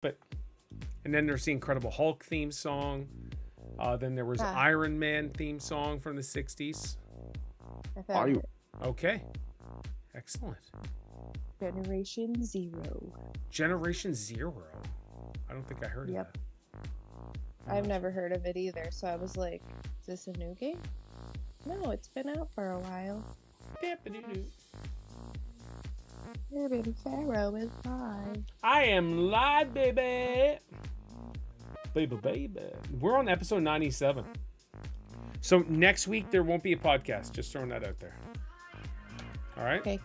But and then there's the Incredible Hulk theme song. Then there was Iron Man theme song from the 60s. I found it. Okay. Excellent. Generation Zero. Generation Zero. I don't think I heard of that. I've never heard of it either, so I was like, is this a new game? No, it's been out for a while. Baby, Pharaoh is live. I am live, baby. Baby. We're on episode 97. So next week there won't be a podcast. Just throwing that out there. All right? Okay.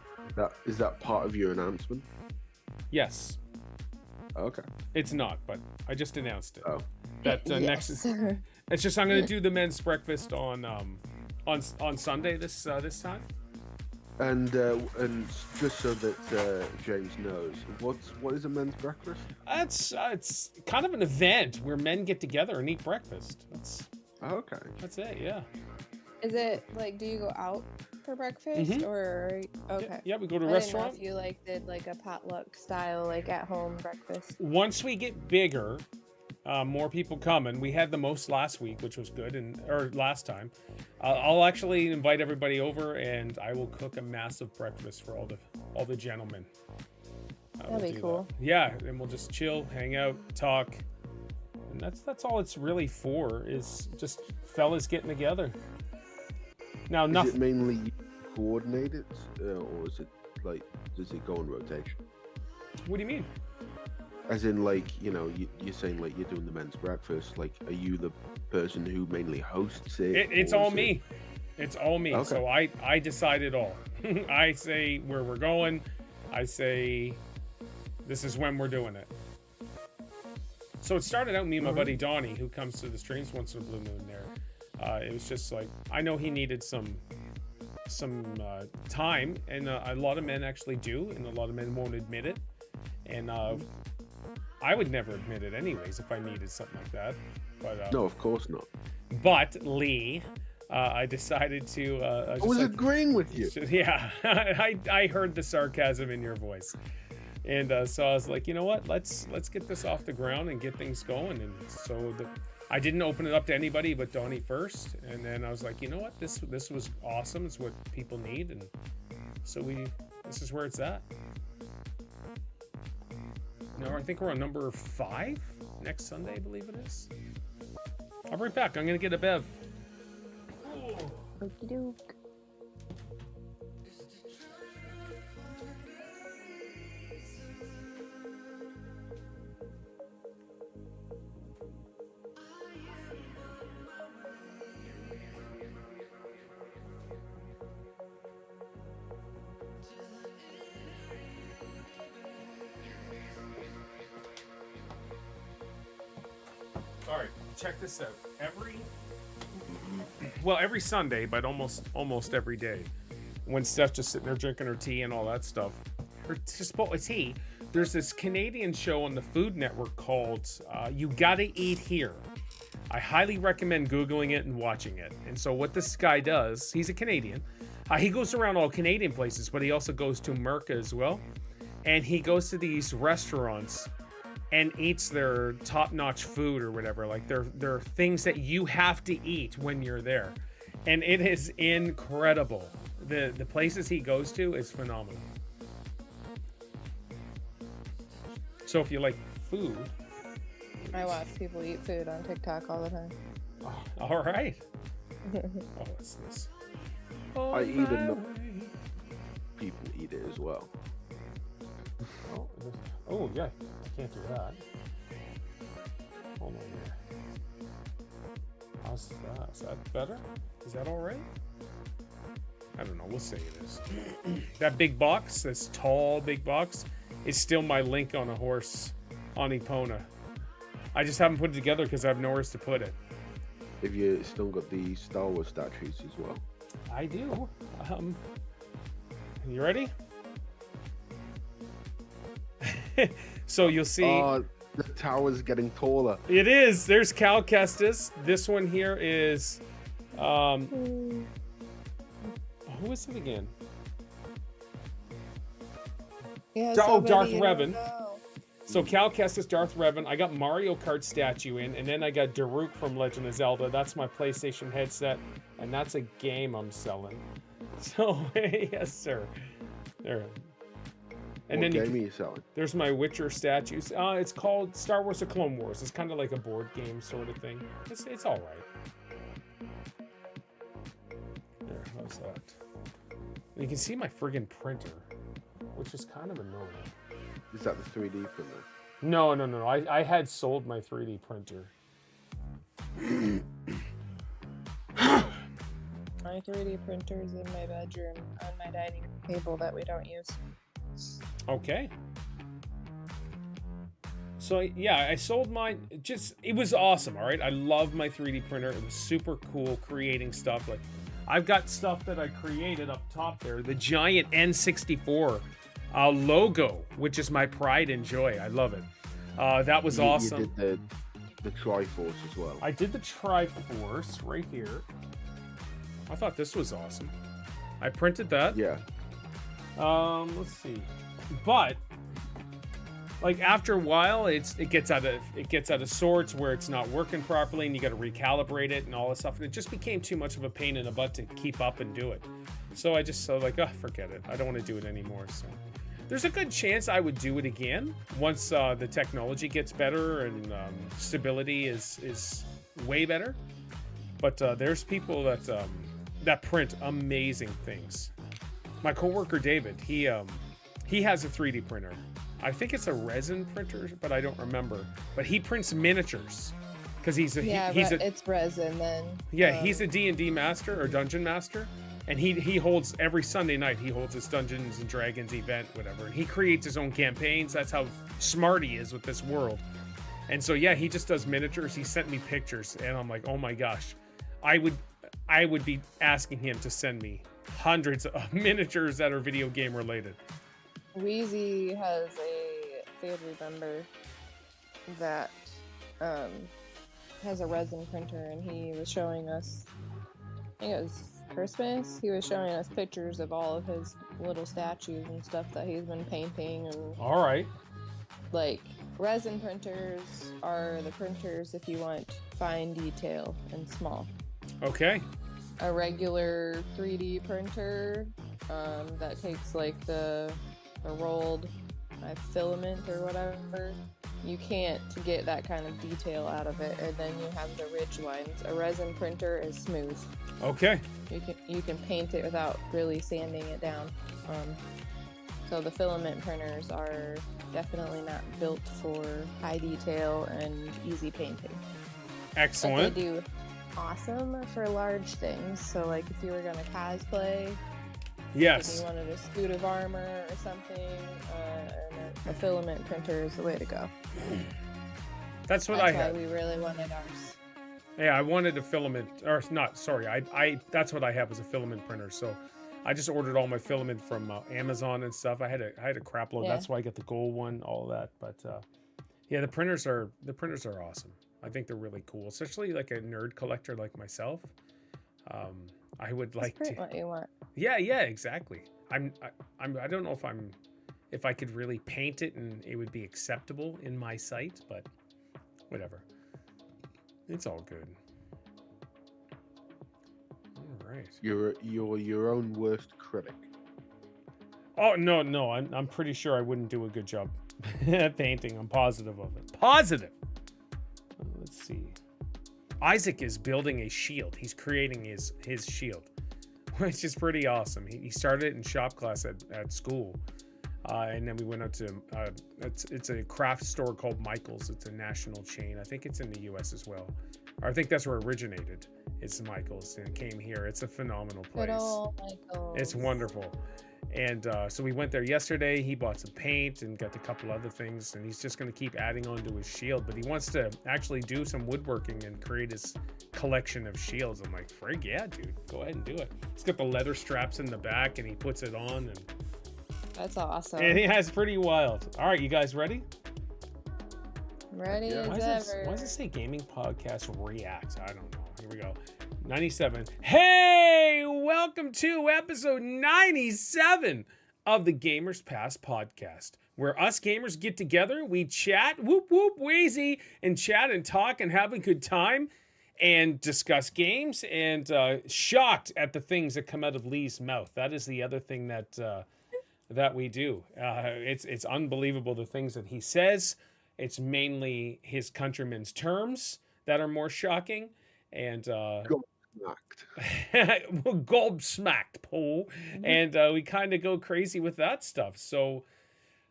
Is that part of your announcement? Yes. Okay. It's not, but I just announced it. Oh. That next. It's just I'm gonna do the men's breakfast on Sunday this time. And just so that James knows, what is a men's breakfast? It's kind of an event where men get together and eat breakfast. Okay. That's it. Yeah. Is it like, do you go out for breakfast or okay? Yeah, we go to a I restaurant. didn't know if you did like a potluck style, like at home breakfast. Once we get bigger, more people coming. We had the most last week, which was good, or last time. I'll actually invite everybody over, and I will cook a massive breakfast for all the gentlemen. That'd be cool. That. Yeah, and we'll just chill, hang out, talk, and that's all it's really for. Is just fellas getting together. Now, is it mainly coordinated, or is it like, does it go in rotation? What do you mean? As in, like, you're saying like you're doing the men's breakfast. Like, are you the person who mainly hosts it? It's all me. It's all me. Okay. So I decide it all. I say where we're going. I say this is when we're doing it. So it started out me and my buddy Donnie, who comes to the streams once in a blue moon there. It was just like, I know he needed some time, and a lot of men actually do, and a lot of men won't admit it. And I would never admit it anyways if I needed something like that. But no, of course not. But Lee, I decided to. I was agreeing with you. Yeah, I heard the sarcasm in your voice, and so I was like, you know what? Let's get this off the ground and get things going. And so I didn't open it up to anybody but Donnie first, and then I was like, you know what? This was awesome. It's what people need, and so this is where it's at. No, I think we're on number 5 next Sunday, I believe it is. I'll be right back. I'm gonna get a bev. Okie doke. All right, check this out. Every Sunday, but almost every day, when Steph's just sitting there drinking her tea and all that stuff, her tea, there's this Canadian show on the Food Network called You Gotta Eat Here. I highly recommend Googling it and watching it. And so what this guy does, he's a Canadian. He goes around all Canadian places, but he also goes to America as well. And he goes to these restaurants and eats their top-notch food or whatever. Like they're things that you have to eat when you're there. And it is incredible. The places he goes to is phenomenal. So if you like food... I watch people eat food on TikTok all the time. Oh, all right. Oh, what's this? I eat enough. People eat it as well. Oh yeah, I can't do that. Hold on here. How's that? Is that better? Is that all right? I don't know. We'll say it is. That big box, this tall big box, is still my Link on a horse on Epona. I just haven't put it together because I have nowhere to put it. Have you still got the Star Wars statues as well? I do. You ready? So you'll see. The tower's getting taller. It is. There's Cal Kestis. This one here is. Who is it again? Yeah, Darth Revan. So Cal Kestis, Darth Revan. I got Mario Kart statue in, and then I got Daruk from Legend of Zelda. That's my PlayStation headset, and that's a game I'm selling. So yes, sir. There. And What then game are you selling? there's my Witcher statues. It's called Star Wars: The Clone Wars. It's kind of like a board game sort of thing. It's all right. There, how's that? And you can see my friggin' printer, which is kind of annoying. Is that the 3D printer? No. I had sold my 3D printer. My 3D printer's in my bedroom on my dining room table that we don't use. Okay. So yeah, I sold mine. It was awesome. All right, I love my 3D printer. It was super cool creating stuff. Like, I've got stuff that I created up top there. The giant N64 logo, which is my pride and joy. I love it. That was awesome. You did the Triforce as well. I did the Triforce right here. I thought this was awesome. I printed that. Yeah. Let's see. But like after a while, it gets out of sorts where it's not working properly, and you got to recalibrate it and all this stuff. And it just became too much of a pain in the butt to keep up and do it. So I just forget it. I don't want to do it anymore. So there's a good chance I would do it again once the technology gets better and stability is way better. But there's people that print amazing things. My coworker David, he has a 3D printer. I think it's a resin printer, but I don't remember. But he prints miniatures because it's resin then. Yeah, he's a D&D master or dungeon master, and he holds every Sunday night. He holds his Dungeons and Dragons event, whatever. And he creates his own campaigns. That's how smart he is with this world. And so yeah, he just does miniatures. He sent me pictures, and I'm like, oh my gosh, I would be asking him to send me hundreds of miniatures that are video game related. Wheezy has a family member that has a resin printer, and he was showing us, I think it was Christmas, he was showing us pictures of all of his little statues and stuff that he's been painting. And all right, like, resin printers are the printers if you want fine detail and small. Okay. A regular 3D printer that takes like the rolled filament or whatever, you can't get that kind of detail out of it, and then you have the ridge lines. A resin printer is smooth. Okay. You can paint it without really sanding it down. So the filament printers are definitely not built for high detail and easy painting. Excellent. But they do awesome for large things. So like if you were gonna cosplay, yes, if you wanted a suit of armor or something, a filament printer is the way to go. That's what I had. That's why we really wanted ours. Yeah, I wanted a filament, or not, sorry, I that's what I have, was a filament printer. So I just ordered all my filament from Amazon and stuff. I had a crap load. Yeah. That's why I got the gold one, all that. But yeah, the printers are awesome. I think they're really cool, especially like a nerd collector like myself. I would like to print what you want. Yeah, exactly. I don't know if I could really paint it and it would be acceptable in my sight, but whatever. It's all good. All right. You're your own worst critic. Oh no! I'm pretty sure I wouldn't do a good job at painting. I'm positive of it. Positive. Let's see. Isaac is building a shield. He's creating his shield, which is pretty awesome. He started it in shop class at school, and then we went out to it's a craft store called Michael's. It's a national chain. I think it's in the U.S. as well. Or I think that's where it originated. It's Michael's, and it came here. It's a phenomenal place. Good old Michael's. It's wonderful. And so we went there yesterday. He bought some paint and got a couple other things, and he's just going to keep adding on to his shield. But he wants to actually do some woodworking and create his collection of shields. I'm like, frig, yeah, dude, go ahead and do it. He's got the leather straps in the back, and he puts it on. And that's awesome. And he has pretty wild. All right, you guys ready? Ready as ever. Why does it say gaming podcast react? I don't know. Here we go. 97. Hey, welcome to episode 97 of the Gamers Pass podcast. where us gamers get together, we chat, whoop whoop wheezy, and chat and talk and have a good time and discuss games and shocked at the things that come out of Lee's mouth. That is the other thing that we do. It's unbelievable the things that he says. It's mainly his countrymen's terms that are more shocking. And gobsmacked, Paul. And we kind of go crazy with that stuff. So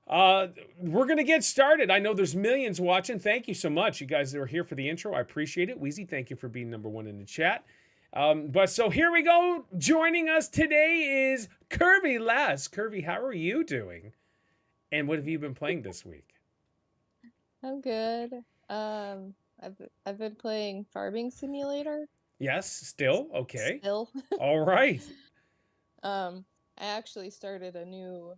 we're going to get started. I know there's millions watching. Thank you so much. You guys that are here for the intro. I appreciate it. Wheezy, thank you for being number one in the chat. But so here we go. Joining us today is Curvy Lass. Curvy, how are you doing? And what have you been playing this week? I'm good. I've been playing Farming Simulator. Yes, still? Okay. Still. All right. I actually started a new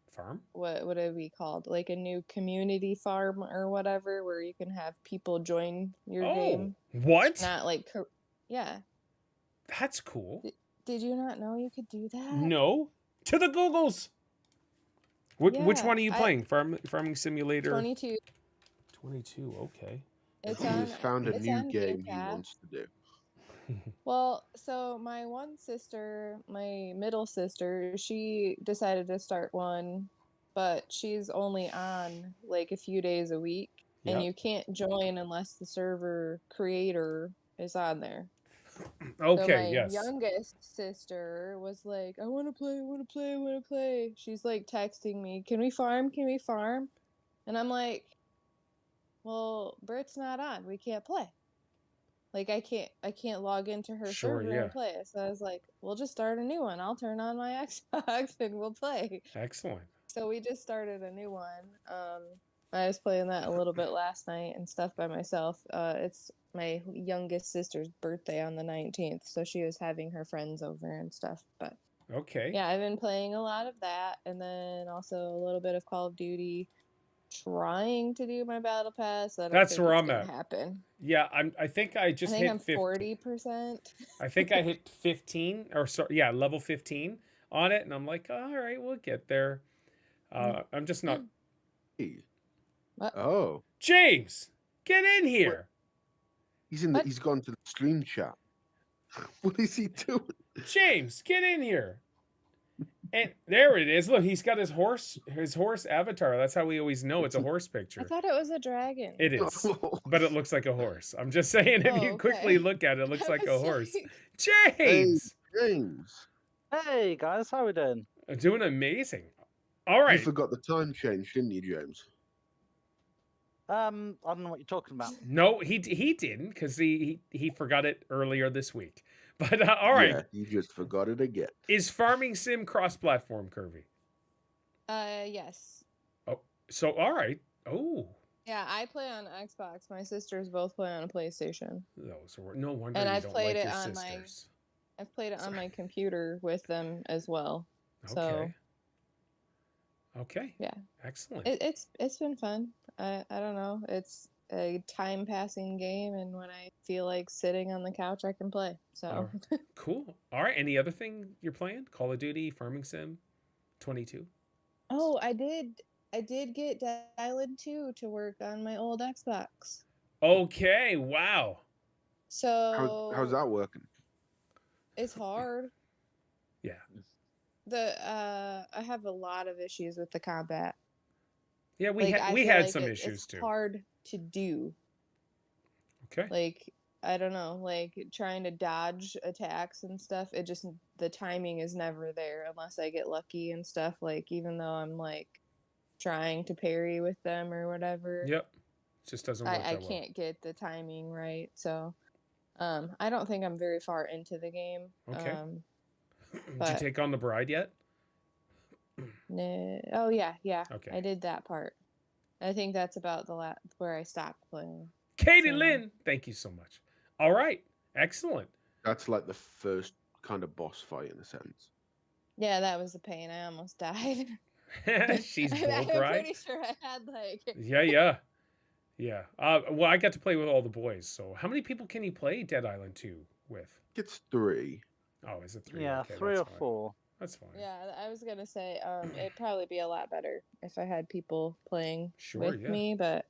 farm. What would it be called? Like a new community farm or whatever, where you can have people join your game. What? Not like, yeah. That's cool. Did you not know you could do that? No. To the Googles. Which Yeah, one are you playing? Farming Simulator? 22. 22. Okay. He's found a new game he wants to do. Well, so my one sister, my middle sister, she decided to start one, but she's only on like a few days a week, and you can't join unless the server creator is on there. Okay, so my youngest sister was like, I want to play, I want to play, I want to play. She's like texting me, can we farm? Can we farm? And I'm like, well, Bert's not on. We can't play. Like I can't log into her server and play. So I was like, we'll just start a new one. I'll turn on my Xbox and we'll play. Excellent. So we just started a new one. I was playing that a little bit last night and stuff by myself. It's my youngest sister's birthday on the 19th, so she was having her friends over and stuff. But okay. Yeah, I've been playing a lot of that, and then also a little bit of Call of Duty. Trying to do my battle pass. That's where I'm at. Happen. Yeah, I think I just hit 40%. I think I hit 15 or so. Yeah, level 15 on it, and I'm like, all right, we'll get there. I'm just not. What? Oh, James, get in here. What? He's gone to the stream chat. What is he doing? James, get in here. And there it is. Look, he's got his horse avatar. That's how we always know it's a horse picture. I thought it was a dragon. It is, but it looks like a horse. I'm just saying, if you quickly look at it, it looks like a horse. James! Hey, James! Hey, guys, how are we doing? Doing amazing. All right. You forgot the time change, didn't you, James? I don't know what you're talking about. No, he didn't, because he forgot it earlier this week. But all right. Yeah, you just forgot it again. Is Farming Sim cross-platform, Curvy? Yes. Oh, so all right. Oh. Yeah, I play on Xbox. My sisters both play on a PlayStation. Oh, so no wonder and you I've don't played like it your on sisters. I've played it on my computer with them as well. Okay. So. Okay. Yeah. Excellent. It's been fun. I don't know. It's a time passing game, and when I feel like sitting on the couch, I can play. So cool. All right. Any other thing you're playing? Call of Duty, Farming Sim, 22. Oh, I did get Dead Island 2 to work on my old Xbox. Okay. Wow. So how's that working? It's hard. Yeah. I have a lot of issues with the combat. Yeah, we had some issues too. It's hard to do. Okay. Like, I don't know, like trying to dodge attacks and stuff, the timing is never there unless I get lucky and stuff, like even though I'm like trying to parry with them or whatever. Yep. It just doesn't work I can't get the timing right. So I don't think I'm very far into the game. Okay. Did you take on the bride yet? No. Oh yeah. Okay. I did that part. I think that's about where I stopped playing. Katie Lynn, thank you so much. All right, excellent. That's like the first kind of boss fight in a sense. Yeah, that was a pain. I almost died. She's bull I'm right? pretty sure I had like. Yeah. Well, I got to play with all the boys. So, how many people can you play Dead Island 2 with? It's 3. Oh, is it 3? Yeah, okay, 3 or fine. 4. That's fine. Yeah, I was gonna say, it'd probably be a lot better if I had people playing Sure, with yeah. me, but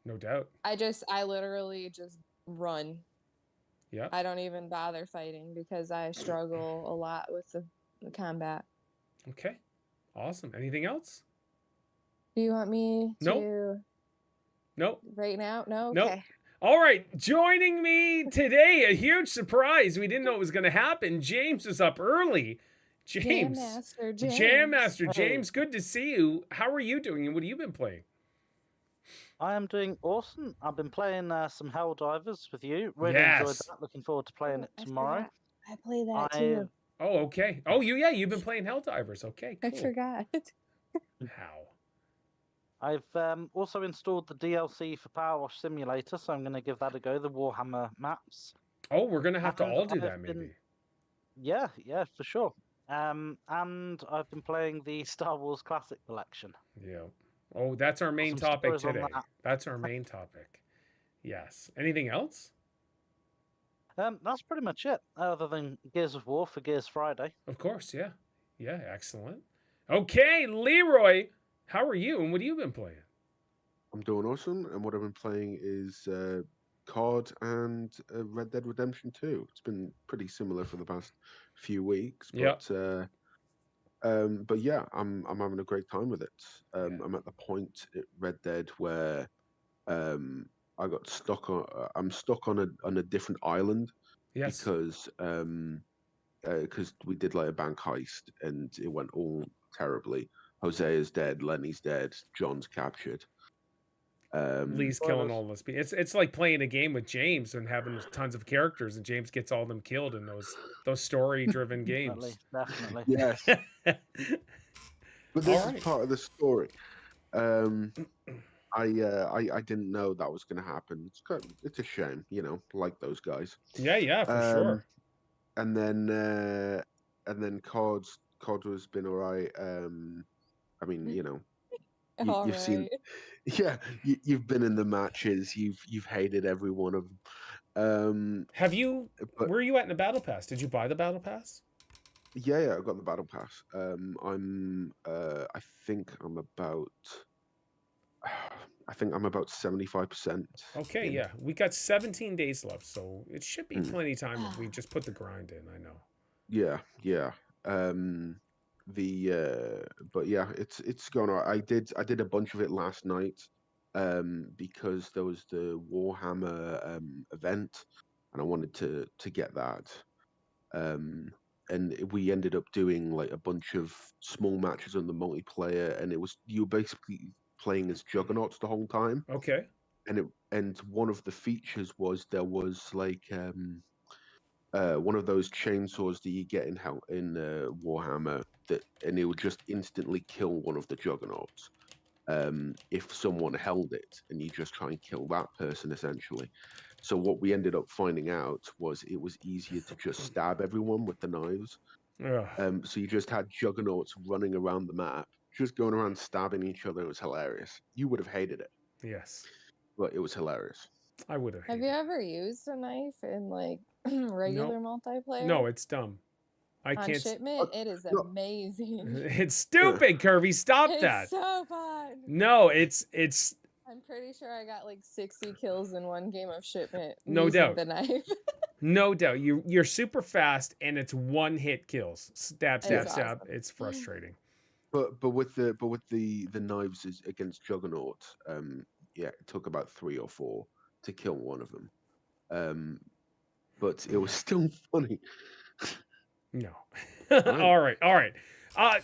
No doubt. I literally just run. Yeah. I don't even bother fighting because I struggle a lot with the combat. Okay. Awesome. Anything else? Do you want me Nope. to Nope. right now? No? Nope. Okay. All right, joining me today, a huge surprise. We didn't know it was going to happen. James is up early. Jam James. Master James. Jam Master Hey. James, good to see you. How are you doing and what have you been playing? I am doing awesome. I've been playing some Helldivers with you. Really enjoyed Yes. that. Looking forward to playing it I tomorrow. forgot. I play that I too. Oh, okay. Oh, you've been playing Helldivers. Okay, I cool. forgot. How? I've also installed the DLC for Power Wash Simulator, so I'm going to give that a go. The Warhammer maps. Oh, we're going to have to And all do I've that been- maybe. Yeah, for sure. And I've been playing the Star Wars Classic Collection. Yeah. Oh, that's our main Some topic stories on today. that. That's our main topic. Yes. Anything else? That's pretty much it, other than Gears of War for Gears Friday. Of course, yeah. Yeah, excellent. Okay, Leroy, how are you and what have you been playing? I'm doing awesome, and what I've been playing is COD and Red Dead Redemption 2. It's been pretty similar for the past few weeks, Yep. but yeah, I'm having a great time with it. Yeah. I'm at the point at Red Dead where I got stuck on. I'm stuck on a different island Yes. because we did like a bank heist and it went all terribly. Jose is dead, Lenny's dead, John's captured. Lee's killing all those people. It's like playing a game with James and having tons of characters, and James gets all them killed in those story-driven games. Definitely. Yes, but this Alright. is part of the story. I didn't know that was going to happen. It's a shame, like those guys. Yeah, for sure. And then COD has been alright. I mean, you've seen, yeah, you've been in the matches. You've hated every one of them. Have you? But Where are you at in the battle pass? Did you buy the battle pass? yeah, I got the battle pass. I think I'm about. I think I'm about 75%. Okay, in. yeah, we got 17 days left, so it should be Mm. plenty of time if we just put the grind in. I know. Yeah. But yeah, it's going on. I did a bunch of it last night, because there was the Warhammer event, and I wanted to get that. And we ended up doing like a bunch of small matches on the multiplayer, and you were basically playing as Juggernauts the whole time. Okay. And one of the features was there was like one of those chainsaws that you get in Warhammer and it would just instantly kill one of the Juggernauts if someone held it, and you just try and kill that person essentially. So what we ended up finding out was it was easier to just stab everyone with the knives. Ugh. So you just had Juggernauts running around the map, just going around stabbing each other. It was hilarious. You would have hated it, Yes, but it was hilarious. I would have. Have you ever used a knife in like regular multiplayer? No, it's dumb. I On can't. shipment, it is no. amazing. It's stupid, Kirby. Stop It's that. so fun. No, it's. I'm pretty sure I got like 60 kills in one game of shipment. No using doubt. The knife. No doubt. You're super fast, and it's one hit kills. Stab, stab, It's stab. awesome. It's frustrating. But with the knives against Juggernaut, yeah, it took about 3 or 4 to kill one of them. But it was still funny. No. All right.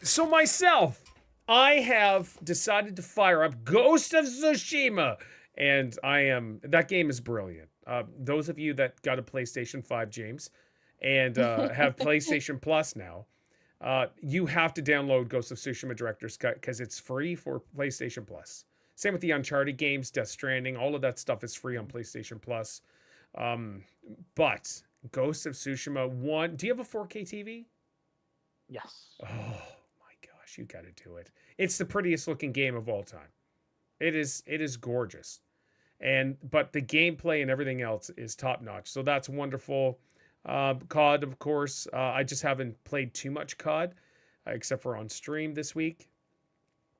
So myself, I have decided to fire up Ghost of Tsushima, and that game is brilliant. Those of you that got a PlayStation 5, James, and have PlayStation Plus now, you have to download Ghost of Tsushima Director's Cut because it's free for PlayStation Plus. Same with the Uncharted games, Death Stranding, all of that stuff is free on PlayStation Plus. But Ghost of Tsushima 1, do you have a 4K TV? Yes. Oh my gosh, you got to do it. It's the prettiest looking game of all time. It is gorgeous. But the gameplay and everything else is top notch. So that's wonderful. COD, of course. I just haven't played too much COD. except for on stream this week.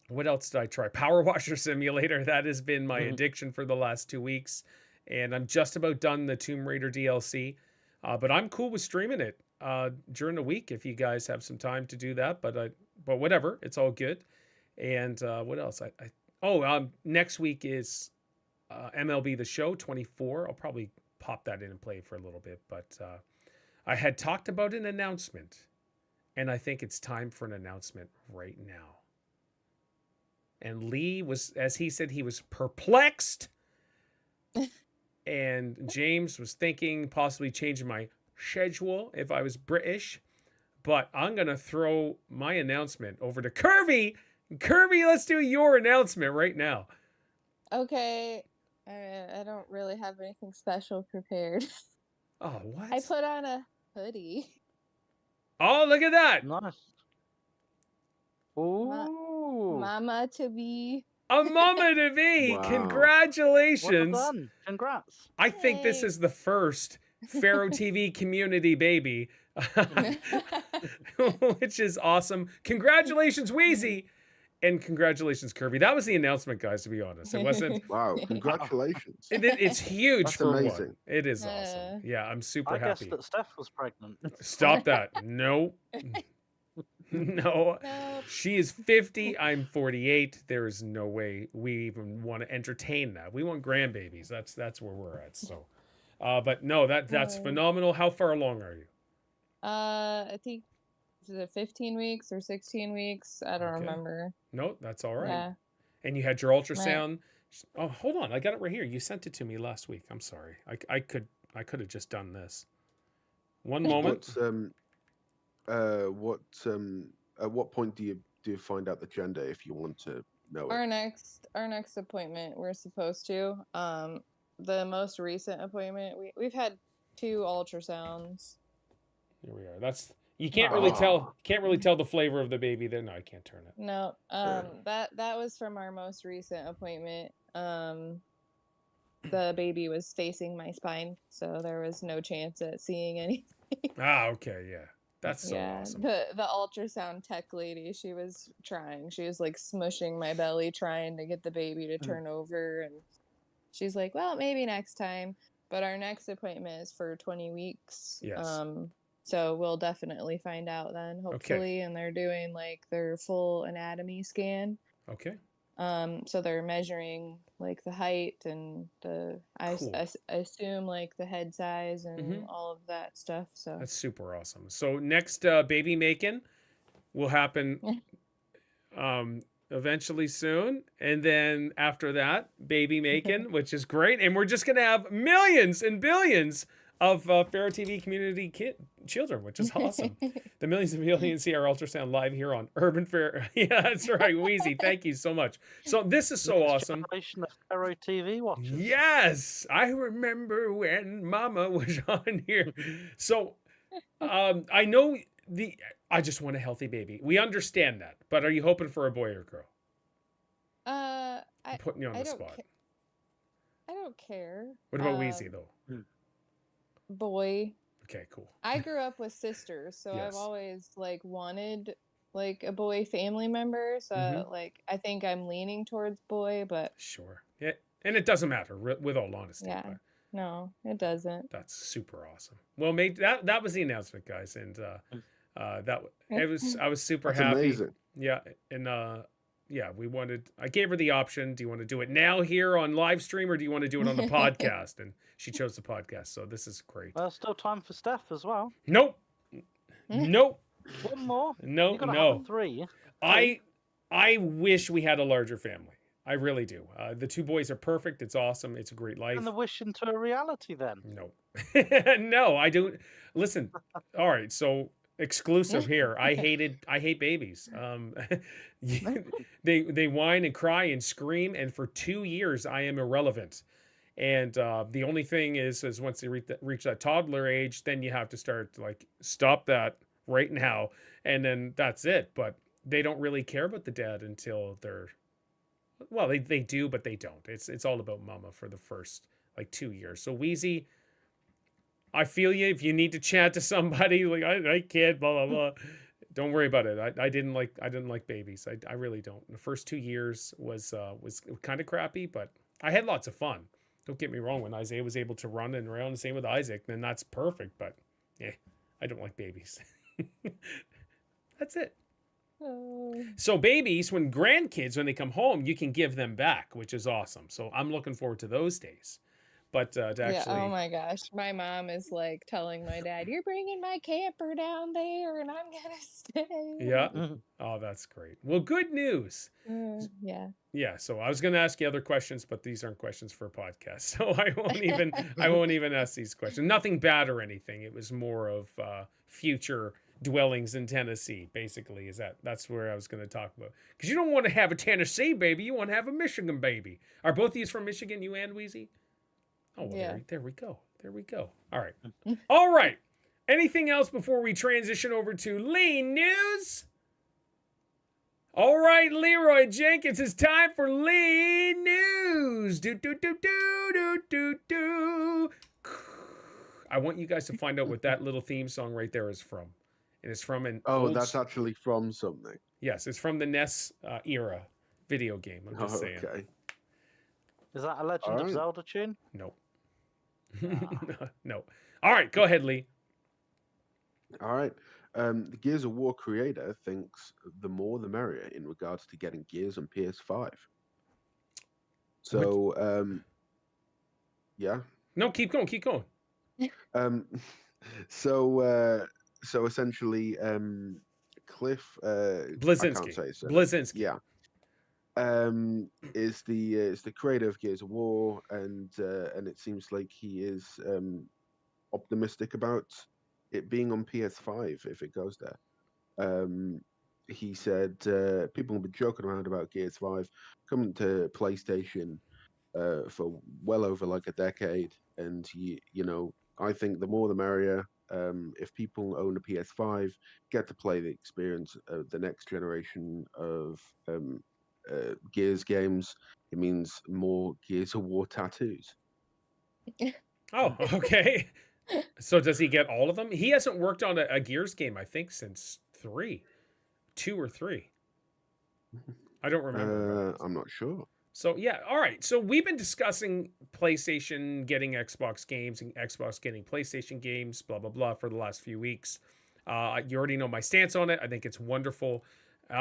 What else did I try? Power Washer Simulator. That has been my addiction for the last 2 weeks. And I'm just about done the Tomb Raider DLC. But I'm cool with streaming it during the week if you guys have some time to do that. But whatever, it's all good. And what else? Next week is MLB The Show 24. I'll probably pop that in and play for a little bit. But I had talked about an announcement. And I think it's time for an announcement right now. And Lee was, as he said, he was perplexed. And James was thinking possibly changing my schedule if I was British. But I'm going to throw my announcement over to Kirby. Kirby, let's do your announcement right now. Okay. I don't really have anything special prepared. Oh, what? I put on a hoodie. Oh, look at that. Nice. Ooh. Mama to be. A mama to be. Wow. Congratulations. Well done. Congrats. I think this is the first Pharaoh TV community baby, which is awesome. Congratulations, Wheezy. And congratulations, Kirby. That was the announcement, guys, to be honest. It wasn't. Wow, congratulations. It's huge That's for amazing. one. It is awesome. Yeah, I'm super I happy. guessed that Steph was pregnant. Stop that. No. No. Nope. She is 50. I'm 48. There is no way we even want to entertain that. We want grandbabies. That's where we're at. So, but no, that's phenomenal. How far along are you? I think is it 15 weeks or 16 weeks? I don't remember. No, that's all right. Yeah. And you had your ultrasound. Oh, hold on. I got it right here. You sent it to me last week. I'm sorry. I could have just done this. One moment. At what point do you find out the gender if you want to know Our it? next appointment we're supposed to. The most recent appointment we've had 2 ultrasounds. Here we are. That's you can't really tell. Can't really tell the flavor of the baby. There, no, I can't turn it. No, that was from our most recent appointment. The baby was facing my spine, so there was no chance at seeing anything. Ah, okay, yeah. That's so awesome. The ultrasound tech lady, she was trying. She was like smushing my belly, trying to get the baby to turn over, and she's like, "Well, maybe next time." But our next appointment is for 20 weeks. Yes. So we'll definitely find out then, hopefully. And they're doing like their full anatomy scan. Okay. So they're measuring like the height and the I assume like the head size and all of that stuff. So that's super awesome. So next baby making will happen eventually soon, and then after that baby making, which is great, and we're just gonna have millions and billions of Pharaoh TV community children, which is awesome. The millions and millions see our ultrasound live here on Urban Fair. Yeah, that's right, Wheezy. Thank you so much. So this is so awesome. Generation of Pharaoh TV watchers. Yes, I remember when Mama was on here. So I know I just want a healthy baby. We understand that, but are you hoping for a boy or a girl? I'm putting you on the spot. I don't care. What about Wheezy though? Boy. Okay, cool. I grew up with sisters, so Yes. I've always like wanted like a boy family member. So like I think I'm leaning towards boy, but sure. Yeah, and it doesn't matter with all honesty. Yeah. But No, it doesn't. that's super awesome. Well, that was the announcement, guys, and I was super That's happy. amazing. Yeah, and yeah, I gave her the option. Do you want to do it now here on live stream, or do you want to do it on the podcast? And she chose the podcast, so this is great. Well, still time for Steph as well. Nope. Nope. One more. No, You gotta no. have 3. I wish we had a larger family. I really do. The 2 boys are perfect. It's awesome. It's a great life. And the wish into a reality then. No. No, I don't. Listen. All right. So exclusive here. I hate babies. They whine and cry and scream, and for 2 years I am irrelevant. And the only thing is once they reach that toddler age, then you have to start like stop that right now, and then that's it. But they don't really care about the dad until they're, well, they do, but they don't. It's all about mama for the first like 2 years. So Wheezy, I feel you. If you need to chat to somebody, like I can't, blah blah blah. Don't worry about it. I didn't like babies. I really don't. The first 2 years was kind of crappy, but I had lots of fun. Don't get me wrong. When Isaiah was able to run and around, the same with Isaac, then that's perfect. But yeah, I don't like babies. That's it. Oh. So babies, when grandkids, when they come home, you can give them back, which is awesome. So I'm looking forward to those days. But to actually, Yeah, oh my gosh. My mom is like telling my dad, "You're bringing my camper down there and I'm gonna stay." yeah, oh, that's great. Well, good news. Yeah. Yeah, so I was going to ask you other questions, but these aren't questions for a podcast, so I won't even ask these questions. Nothing bad or anything. It was more of future dwellings in Tennessee. Basically, that's where I was going to talk about, because you don't want to have a Tennessee baby, you want to have a Michigan baby. Are both of you from Michigan, you and Wheezy? Oh, well, Yeah. there we go. There we go. All right. Anything else before we transition over to Lee News? All right, Leroy Jenkins, it's time for Lee News. Do, do, do, do, do, do, do. I want you guys to find out what that little theme song right there is from. And it's from an old... that's actually from something. Yes, it's from the NES era video game. I'm just saying. Okay. Is that a Legend of Zelda tune? No. No. All right, go ahead, Lee. All right. The Gears of War creator thinks the more the merrier in regards to getting Gears on PS5. So, yeah. No, keep going. So essentially, Cliff Blazinski. I can't say so. Blazinski. Yeah. Is the creator of Gears of War, and it seems like he is optimistic about it being on PS5 if it goes there. He said people have been joking around about Gears 5 coming to PlayStation for well over like a decade, and you know, I think the more the merrier. If people own a PS5, get to play the experience of the next generation of Gears games, it means more Gears of War tattoos. Oh, okay. So does he get all of them? He hasn't worked on a Gears game, I think, since 2 or 3. I don't remember. I'm not sure. So yeah, all right. So we've been discussing PlayStation getting Xbox games and Xbox getting PlayStation games, blah blah blah, for the last few weeks. You already know my stance on it. I think it's wonderful.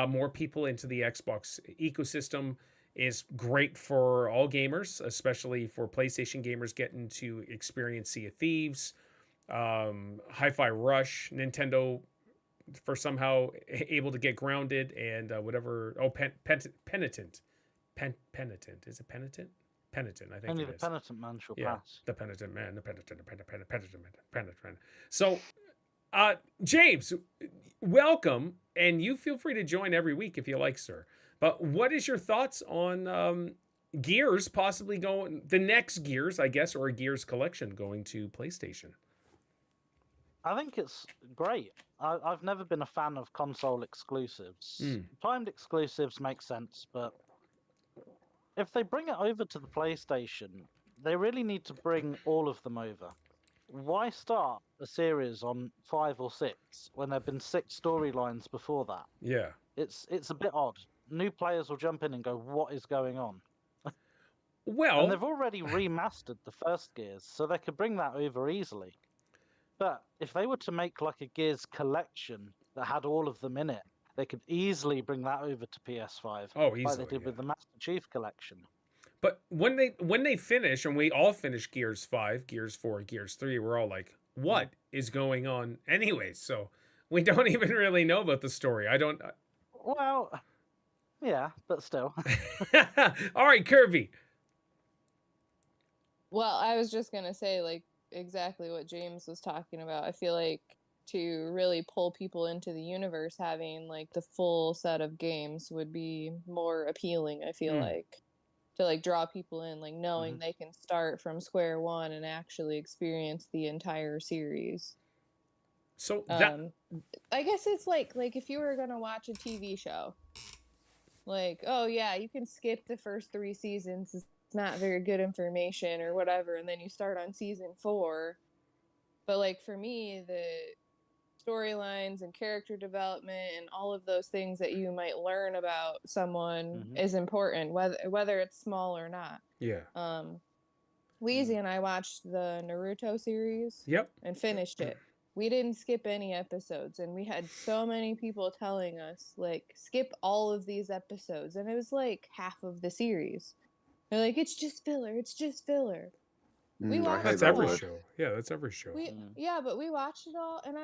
More people into the Xbox ecosystem is great for all gamers, especially for PlayStation gamers getting to experience Sea of Thieves, Hi-Fi Rush, Nintendo for somehow able to get grounded, and whatever. Oh, Penitent. Penitent. Is it Penitent? Penitent, I think Only it the is. Penitent Man shall pass. The Penitent Man, the Penitent. So, James, welcome, and you feel free to join every week if you like, sir. But what is your thoughts on Gears possibly going, the next Gears, I guess, or a Gears collection going to PlayStation? I think it's great. I've never been a fan of console exclusives. Timed exclusives make sense, but if they bring it over to the PlayStation, they really need to bring all of them over. Why start a series on 5 or 6 when there have been 6 storylines before that? Yeah. It's a bit odd. New players will jump in and go, what is going on? Well... And they've already remastered the first Gears, so they could bring that over easily. But if they were to make like a Gears collection that had all of them in it, they could easily bring that over to PS5. Oh, easily, like they did with the Master Chief collection. But when they finish, and we all finish Gears 5, Gears 4, Gears 3, we're all like, what is going on anyways? So we don't even really know about the story. I don't... Well, yeah, but still. All right, Kirby. Well, I was just going to say, like, exactly what James was talking about. I feel like to really pull people into the universe, having like the full set of games would be more appealing, I feel like, to like draw people in, like knowing they can start from square one and actually experience the entire series. So that I guess it's like if you were gonna watch a TV show, like, oh yeah, you can skip the first 3 seasons, it's not very good information or whatever, and then you start on season 4. But like for me, storylines and character development and all of those things that you might learn about someone is important, whether it's small or not. Yeah. Weezy and I watched the Naruto series. Yep. And finished it. We didn't skip any episodes, and we had so many people telling us, like, skip all of these episodes, and it was like half of the series. They're like, it's just filler, it's just filler. We watched That's every show. Yeah, that's every show. Yeah, but we watched it all, and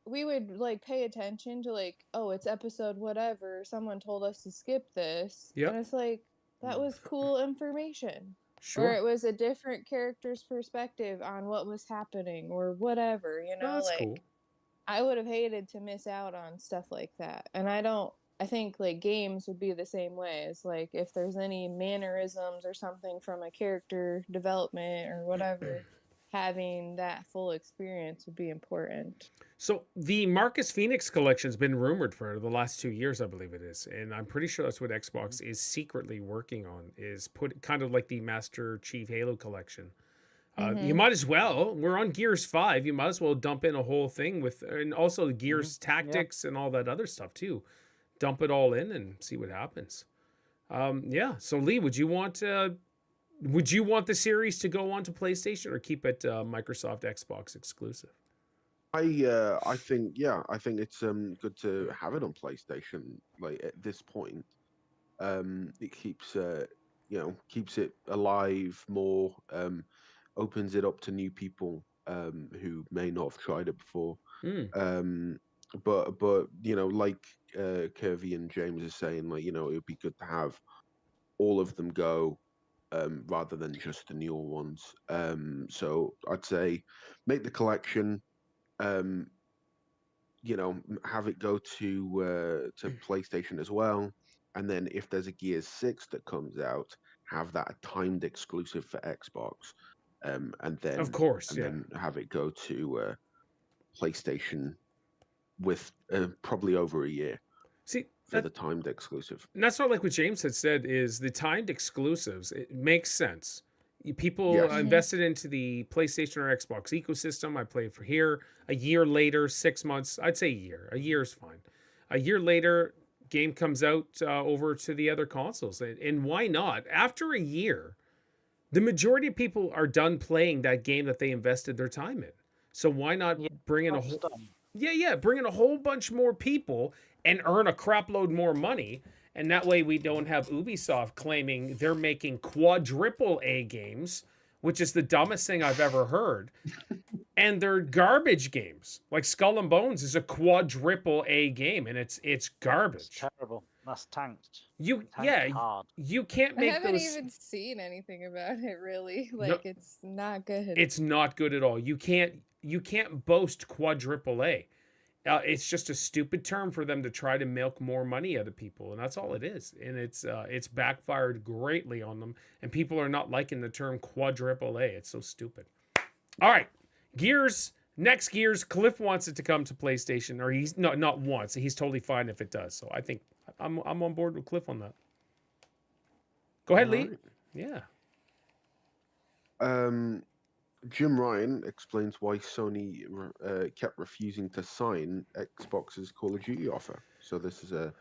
we would like pay attention to, like, oh, it's episode whatever, someone told us to skip this. Yep. And it's like, that was cool information. Sure. Or it was a different character's perspective on what was happening or whatever, you know? No, that's like, cool. I would have hated to miss out on stuff like that. And I think, like, games would be the same way. It's like, if there's any mannerisms or something from a character development or whatever, having that full experience would be important. So the Marcus Phoenix collection has been rumored for the last 2 years, I believe it is, and I'm pretty sure that's what Xbox is secretly working on. Is put kind of like the Master Chief Halo collection. You might as well. We're on Gears 5. You might as well dump in a whole thing with, and also the Gears tactics and all that other stuff too. Dump it all in and see what happens. Yeah. So Lee, would you want the series to go on to PlayStation or keep it Microsoft Xbox exclusive? I think it's good to have it on PlayStation. Like at this point, it keeps keeps it alive more, opens it up to new people who may not have tried it before. But like Kirby and James is saying, like, it would be good to have all of them go rather than just the newer ones. So I'd say make the collection. Have it go to PlayStation as well, and then if there's a Gears 6 that comes out, have that a timed exclusive for Xbox, and then of course, then have it go to PlayStation with probably over a year. See, for the timed exclusive. And that's not like what James had said. Is the timed exclusives? It makes sense. People invested into the PlayStation or Xbox ecosystem. I played for here. A year later, 6 months. I'd say a year. A year is fine. A year later, game comes out over to the other consoles. And why not? After a year, the majority of people are done playing that game that they invested their time in. So why not bring in a whole... bring in a whole bunch more people and earn a crap load more money. And that way we don't have Ubisoft claiming they're making quadruple A games, which is the dumbest thing I've ever heard. And they're garbage games. Like Skull and Bones is a quadruple A game, and it's garbage. It's terrible. That's tanked. Hard. You can't make I haven't even seen anything about it really. Like, no, it's not good. It's not good at all. You can't boast quadruple A. It's just a stupid term for them to try to milk more money out of people, and that's all it is. And it's backfired greatly on them, and people are not liking the term quadruple A. It's so stupid. All right, next Gears. Cliff wants it to come to PlayStation, or he's not once. He's totally fine if it does. So I think I'm on board with Cliff on that. Go ahead, Lee. Yeah. Jim Ryan explains why Sony kept refusing to sign Xbox's Call of Duty offer. So this is a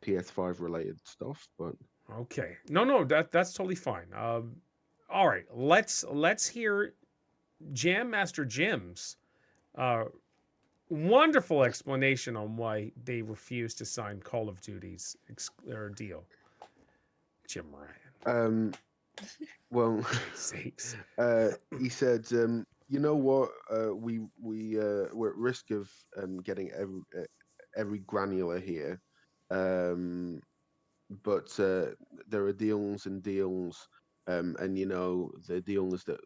PS5 related stuff, but okay, no, that's totally fine. All right, let's hear Jam Master Jim's wonderful explanation on why they refused to sign Call of Duty's deal. Jim Ryan. Well, he said, you know what? We're at risk of getting every granular here, but there are deals and deals, and the deals that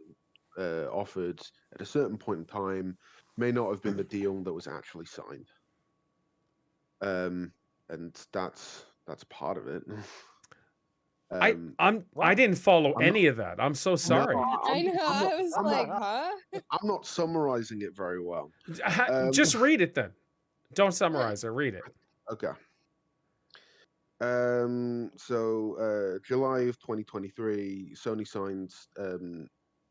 offered at a certain point in time may not have been the deal that was actually signed, and that's part of it. I didn't follow any of that. I'm so sorry. No, I know. I was like, huh? I'm not summarizing it very well. Just read it then. Don't summarize it. Read it. Okay. So July of 2023, Sony signs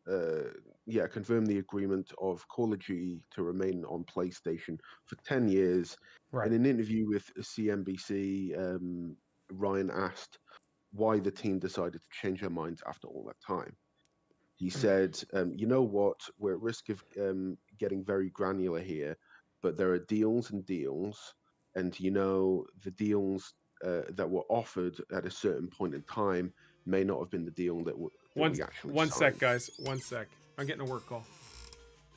confirmed the agreement of Call of Duty to remain on PlayStation for 10 years. Right. In an interview with CNBC, Ryan asked why the team decided to change their minds after all that time. He said, you know what, we're at risk of getting very granular here, but there are deals and deals, and the deals that were offered at a certain point in time may not have been the deal that we actually One sec, signed. guys. 1 sec. I'm getting a work call.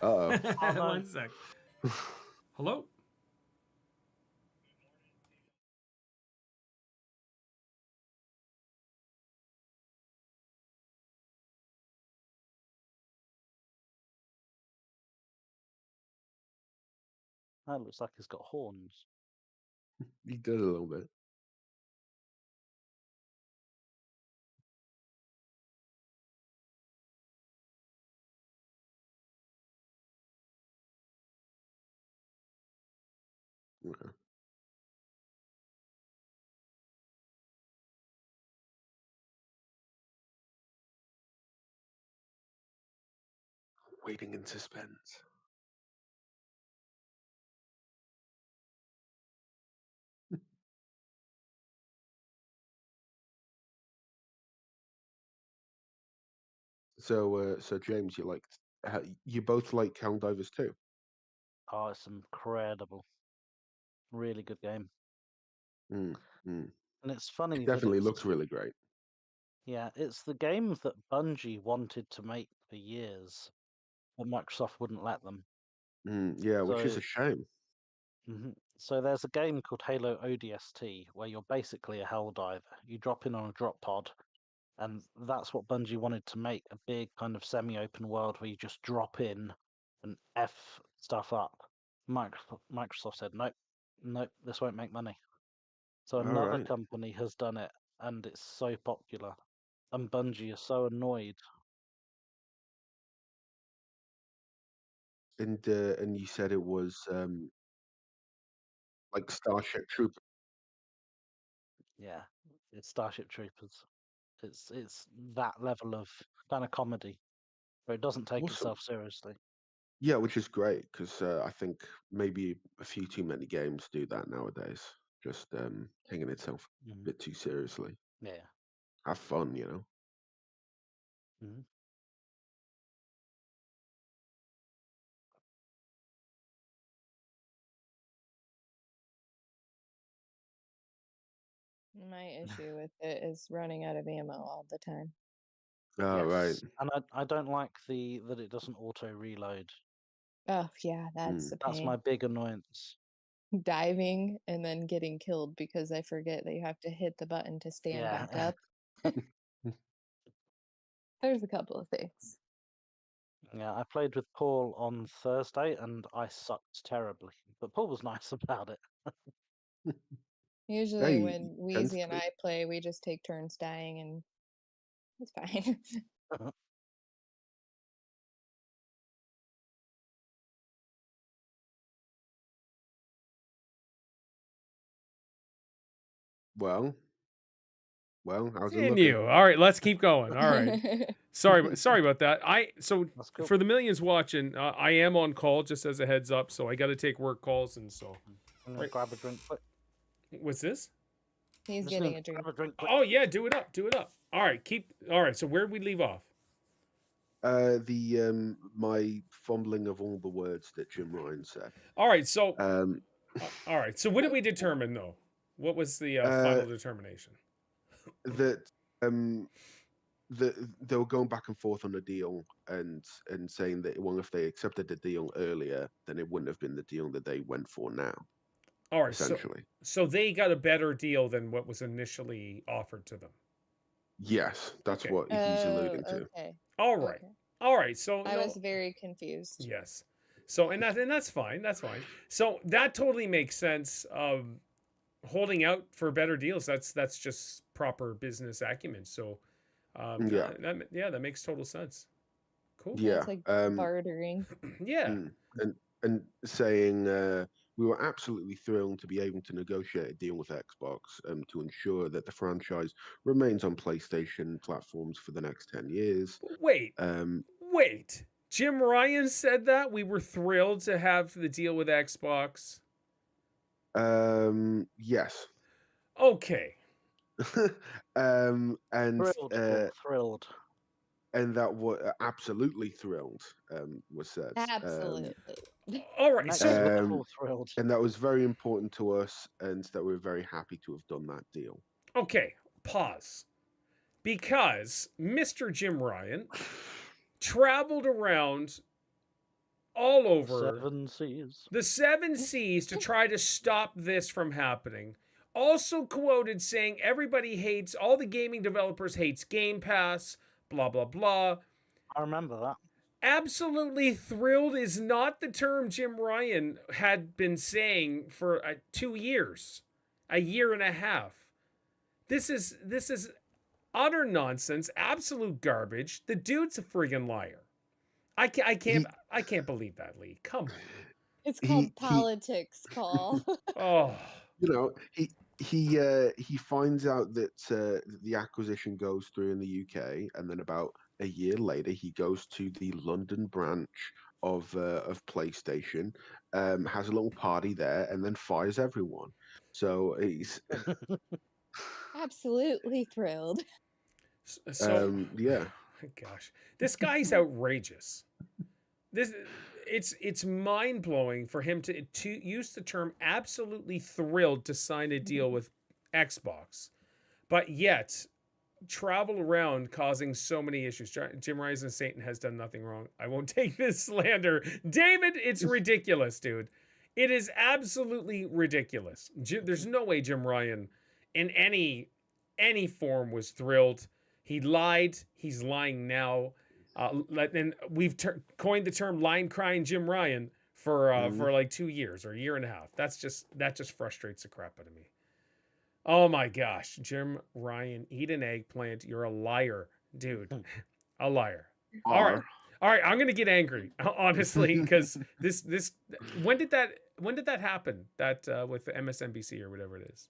Uh-oh. Oh, no. 1 sec. Hello? That looks like he's got horns. He did a little bit. Okay. Waiting in suspense. So James, you both like Helldivers too? Oh, it's incredible. Really good game. Mm, And it's funny It that definitely looks really great. Yeah, it's the game that Bungie wanted to make for years, but Microsoft wouldn't let them. Yeah, which is So, a shame. so there's a game called Halo ODST where you're basically a Helldiver. You drop in on a drop pod, and that's what Bungie wanted to make, a big kind of semi-open world where you just drop in and F stuff up. Microsoft said, nope, nope, this won't make money. So All another right. company has done it, and it's so popular. And Bungie is so annoyed. And you said it was like Starship Troopers. Yeah, it's Starship Troopers. It's that level of kind of comedy, where it doesn't take Awesome. itself seriously. Yeah, which is great because I think maybe a few too many games do that nowadays. Just taking itself a bit too seriously. Yeah. Have fun. hmm My issue with it is running out of ammo all the time. Oh, right. Yes, and I don't like that it doesn't auto reload. Oh, yeah, that's a That's pain. my big annoyance. Diving and then getting killed because I forget that you have to hit the button to stand Yeah. back up. There's a couple of things. Yeah, I played with Paul on Thursday and I sucked terribly, but Paul was nice about it. Usually Hey, when tends Wheezy to and be. I play, we just take turns dying and it's fine. Well, how's it looking? Continue. All right, let's keep going. All right. Sorry about that. That's cool. For the millions watching, I am on call just as a heads up, so I got to take work calls, and so I'm gonna grab a drink quick. what's this? He's I'm just getting gonna a drink. grab a drink quick. Oh yeah, do it up. All right, all right. So where did we leave off? My fumbling of all the words that Jim Ryan said. All right, so Um, what did we determine though? What was the final determination? that they were going back and forth on a deal and saying that, well, if they accepted the deal earlier, then it wouldn't have been the deal that they went for now. All right, essentially. So they got a better deal than what was initially offered to them. Yes, that's Okay. what he's alluding to. Okay. All right. Okay. All right. So I was very confused. Yes. So and that's fine. That's fine. So that totally makes sense. Holding out for better deals. That's just proper business acumen. So Yeah. that makes total sense. Cool. Yeah. It's like bartering. Yeah. And saying we were absolutely thrilled to be able to negotiate a deal with Xbox to ensure that the franchise remains on PlayStation platforms for the next 10 years. Wait. Wait, Jim Ryan said that we were thrilled to have the deal with Xbox. Yes. Okay. And Thrilled, Paul, thrilled. and that was absolutely thrilled. Was said. Absolutely. All right. Next So level thrilled. And that was very important to us, and that we're very happy to have done that deal. okay, pause. Because Mr. Jim Ryan traveled around all over 7 seas. the 7 seas to try to stop this from happening. Also quoted saying everybody hates, all the gaming developers hates Game Pass, blah, blah, blah. I remember that. Absolutely thrilled is not the term Jim Ryan had been saying for 2 years, a year and a half. This is utter nonsense, absolute garbage. The dude's a friggin' liar. I can't believe that, Lee. Come on. It's called politics, Paul. Oh, You know, he finds out that the acquisition goes through in the UK, and then about a year later, he goes to the London branch of PlayStation, has a little party there, and then fires everyone. So he's Absolutely thrilled. so yeah. gosh, this guy's outrageous. It's mind blowing for him to use the term absolutely thrilled to sign a deal with Xbox, but yet travel around causing so many issues. Jim Ryan Satan has done nothing wrong. I won't take this slander, David. It's ridiculous, dude. It is absolutely ridiculous. There's no way Jim Ryan, in any form, was thrilled. He lied. He's lying now. And we've coined the term "line crying Jim Ryan" for like 2 years or a year and a half. That just frustrates the crap out of me. Oh my gosh, Jim Ryan, eat an eggplant. You're a liar, dude. A liar. All right. I'm gonna get angry, honestly, because this. When did that happen? That with the MSNBC or whatever it is.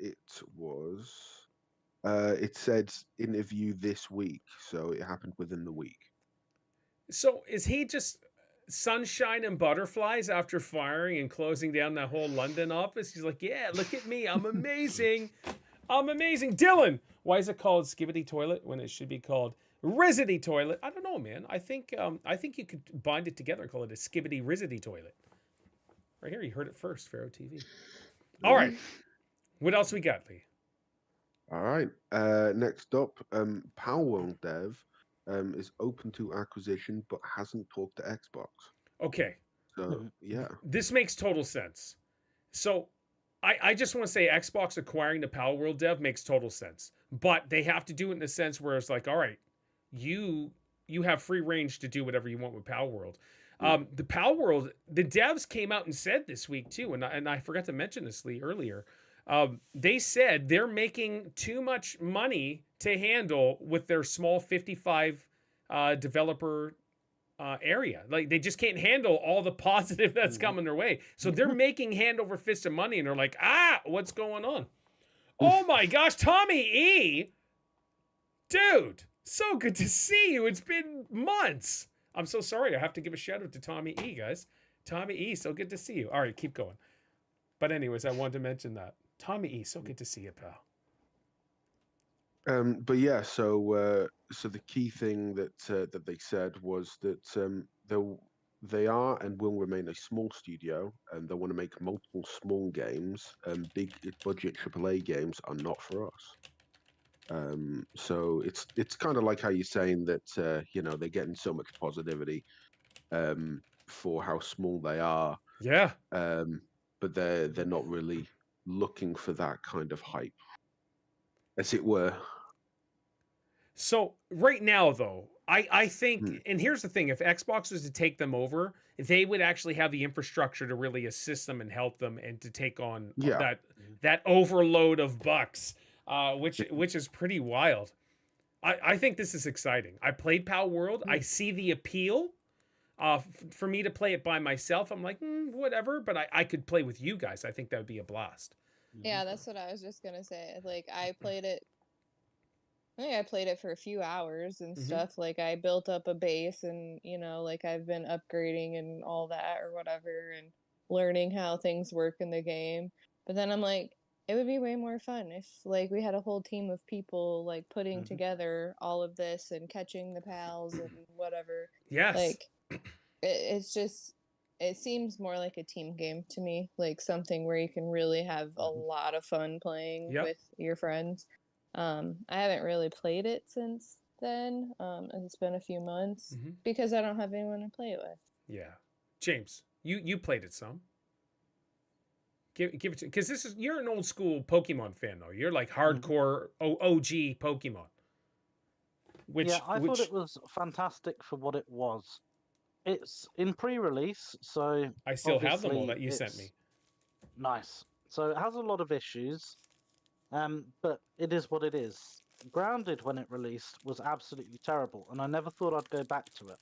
It was. It said interview this week, so it happened within the week. So is he just sunshine and butterflies after firing and closing down that whole London office? He's like, yeah, look at me, I'm amazing. I'm amazing. Dylan, why is it called Skibbity Toilet when it should be called Rizzity Toilet? I don't know, man. I think you could bind it together and call it a Skibbity Rizzity Toilet. Right here, you heard it first, Pharaoh TV. All right. What else we got, Lee? All right. Next up, Palworld Dev is open to acquisition but hasn't talked to Xbox. Okay. So yeah, this makes total sense. So I just want to say Xbox acquiring the Palworld Dev makes total sense, but they have to do it in a sense where it's like, all right, you have free range to do whatever you want with Palworld. The Palworld, the devs came out and said this week too, and I forgot to mention this, Lee, earlier. They said they're making too much money to handle with their small 55 developer area. Like they just can't handle all the positive that's coming their way. So they're making hand over fist of money, and they're like, what's going on? Oh my gosh, Tommy E, dude, so good to see you. It's been months. I'm so sorry. I have to give a shout out to Tommy E, guys. Tommy E, so good to see you. All right, keep going. But anyways, I wanted to mention that. Tommy E, so good to see you, pal. But yeah, so the key thing that they said was that they are and will remain a small studio, and they want to make multiple small games. Big budget AAA games are not for us. So it's kind of like how you're saying that they're getting so much positivity for how small they are. Yeah. But they're not really looking for that kind of hype, as it were. So right now, though, I think, and here's the thing: if Xbox was to take them over, they would actually have the infrastructure to really assist them and help them, and to take on that overload of bucks, which is pretty wild. I think this is exciting. I played Palworld. I see the appeal. For me to play it by myself, I'm like, whatever. But I could play with you guys. I think that would be a blast. Yeah, that's what I was just gonna say. Like, I played it think I played it for a few hours and Mhm. stuff. Like I built up a base and, like I've been upgrading and all that or whatever and learning how things work in the game. But then I'm like, it would be way more fun if like we had a whole team of people like putting together all of this and catching the pals and whatever. Yes. Like it's just it seems more like a team game to me, like something where you can really have a lot of fun playing Yep. with your friends. I haven't really played it since then. It's been a few months because I don't have anyone to play it with. Yeah. James, you played it some. Give it to, because you're an old school Pokemon fan though. You're like hardcore OG Pokemon. I thought it was fantastic for what it was. It's in pre-release, so I still have them all obviously that you sent me. Nice. So it has a lot of issues, but it is what it is. Grounded, when it released, was absolutely terrible, and I never thought I'd go back to it.